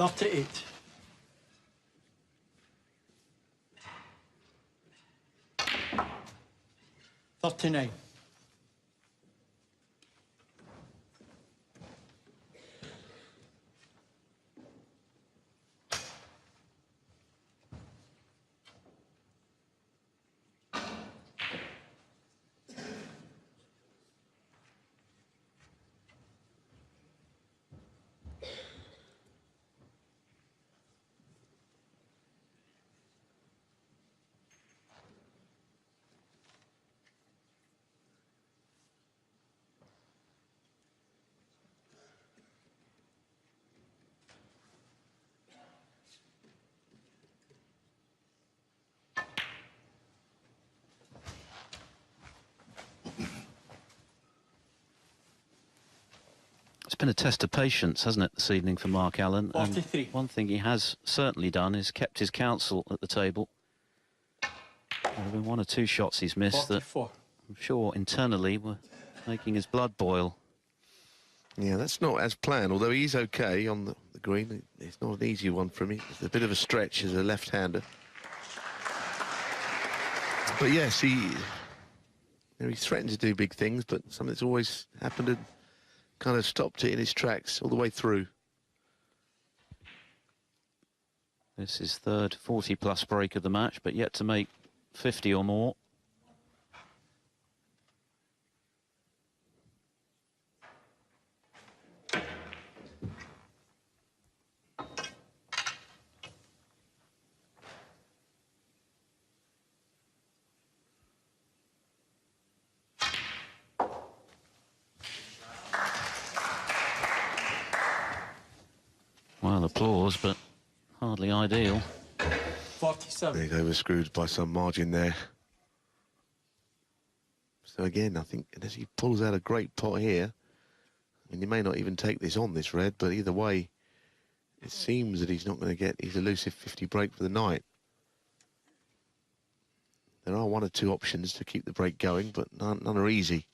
38. $39. It's been a test of patience, hasn't it, this evening for Mark Allen? 43. And one thing he has certainly done is kept his counsel at the table. There have been one or two shots he's missed 44. that I'm sure internally were making his blood boil. Yeah, that's not as planned, although he's okay on the green. It's not an easy one for him. It's a bit of a stretch as a left-hander. But yes, he threatened to do big things, but something that's always happened and kind of stopped it in its tracks all the way through. This is third 40-plus break of the match, but yet to make 50 or more. Well, applause, but hardly ideal. 47. He's overscrewed by some margin there. So again, I think as he pulls out a great pot here, I mean, he may not even take this on, this red, but either way, it seems that he's not going to get his elusive 50 break for the night. There are one or two options to keep the break going, but none are easy.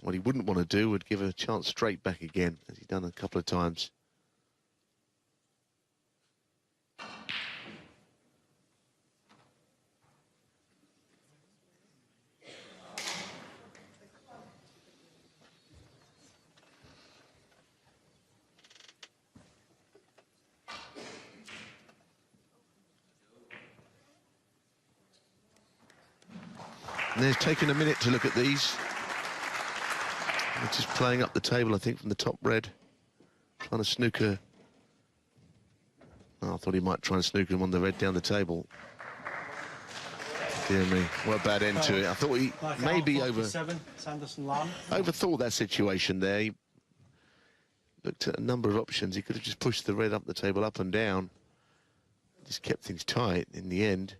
What he wouldn't want to do would give a chance straight back again, as he's done a couple of times. And they're taking a minute to look at these. They're just playing up the table, I think, from the top red. Trying to snooker. Oh, I thought he might try and snooker him on the red down the table. Dear me, what a bad end to it. I thought he maybe Sanderson Lam. overthought that situation there. He looked at a number of options. He could have just pushed the red up the table, up and down. Just kept things tight in the end.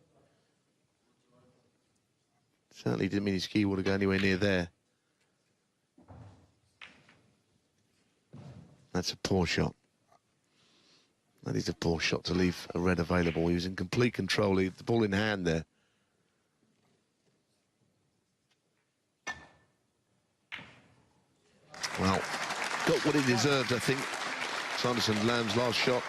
Certainly didn't mean his key would have gone anywhere near there. That's a poor shot. That is a poor shot to leave a red available. He was in complete control. He had the ball in hand there. Well, got what he deserved, I think. Sanderson Lam's last shot.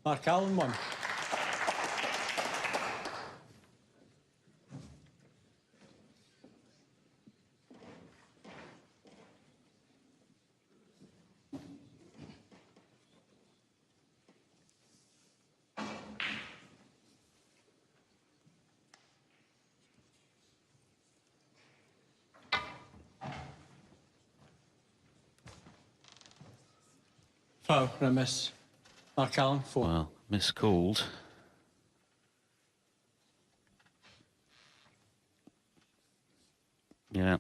Mark Allen 1. Foul, and a miss. Mark Allen 4. Well, miscalled. Yeah.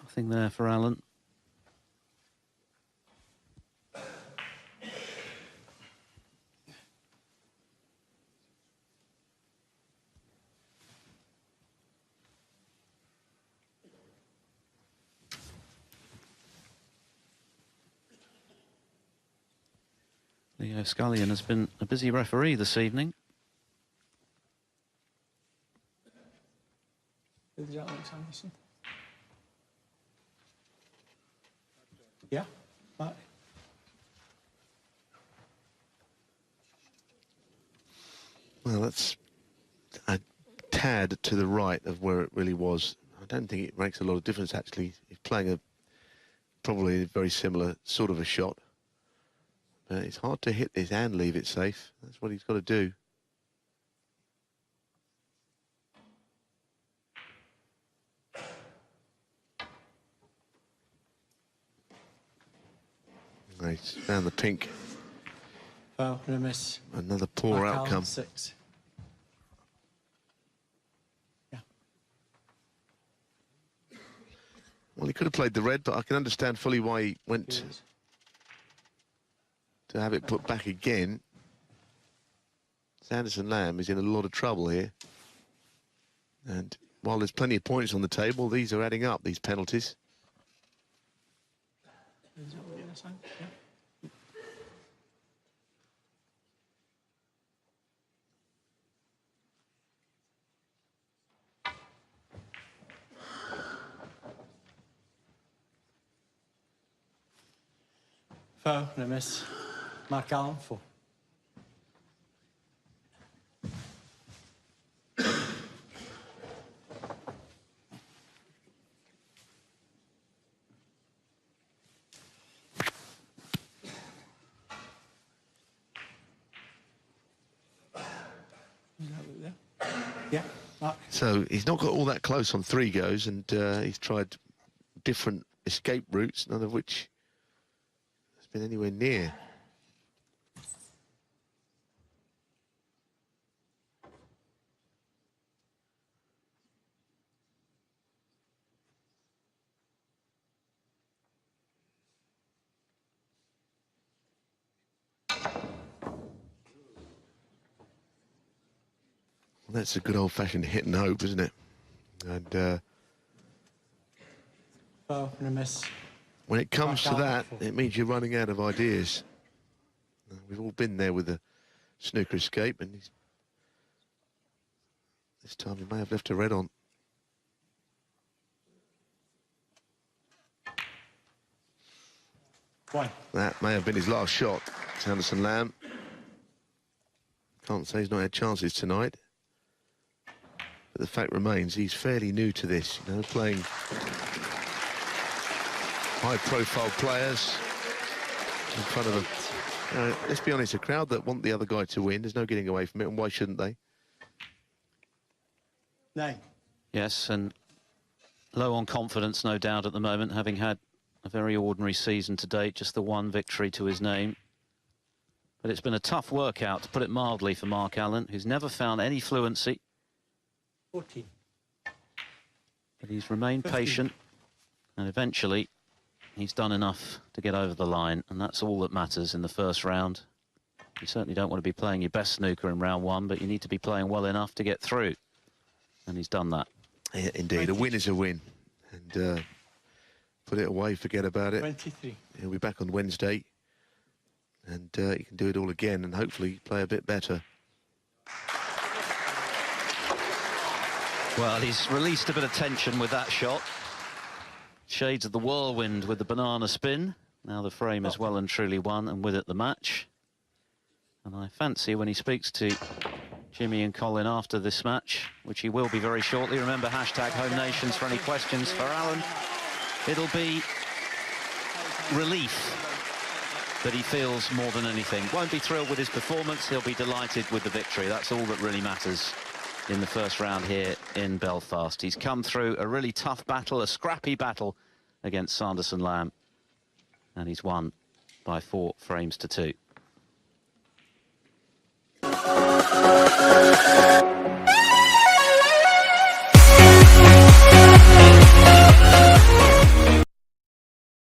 Nothing there for Allen. Scullion has been a busy referee this evening. Who does that look, Sanderson? Yeah, Mark. Well, that's a tad to the right of where it really was. I don't think it makes a lot of difference, actually. He's playing probably a very similar sort of a shot. But it's hard to hit this and leave it safe. That's what he's got to do. He's found the pink. Foul and a miss. Another poor Mark Allen, outcome. 6. Yeah. Well, he could have played the red, but I can understand fully why he went Here it is. to have it put back again. Sanderson Lam is in a lot of trouble here. And while there's plenty of points on the table, these are adding up, these penalties. Is that what you're saying? Yeah. Foul and a miss. Mark Allen, 4. Yeah, Mark. So he's not got all that close on 3 goes, and he's tried different escape routes, none of which has been anywhere near. That's a good old-fashioned hit and hope, isn't it? And Foul and a miss. when it comes to Mark that, Allen, it means you're running out of ideas. We've all been there with the snooker escape, and this time he may have left a red on. One. That may have been his last shot, Sanderson Lam. Can't say he's not had chances tonight. But the fact remains, he's fairly new to this, you know, playing high-profile players in front of a, let's be honest, a crowd that want the other guy to win. There's no getting away from it, and why shouldn't they? 9. Yes, and low on confidence, no doubt, at the moment, having had a very ordinary season to date, just the 1 victory to his name. But it's been a tough workout, to put it mildly, for Mark Allen, who's never found any fluency. 14. But he's remained 15. patient, and eventually he's done enough to get over the line, and that's all that matters in the first round. You certainly don't want to be playing your best snooker in round 1, but you need to be playing well enough to get through, and he's done that. Yeah, indeed, a win is a win. And put it away, forget about it. 23. He'll be back on Wednesday, and he can do it all again and hopefully play a bit better. Well, he's released a bit of tension with that shot. Shades of the whirlwind with the banana spin. Now the frame is well and truly won, and with it the match. And I fancy when he speaks to Jimmy and Colin after this match, which he will be very shortly. Remember, hashtag Home Nations for any questions for Alan. It'll be relief that he feels more than anything. Won't be thrilled with his performance. He'll be delighted with the victory. That's all that really matters in the first round here in Belfast. He's come through a really tough battle, a scrappy battle against Sanderson Lam, and he's won by 4 frames to 2.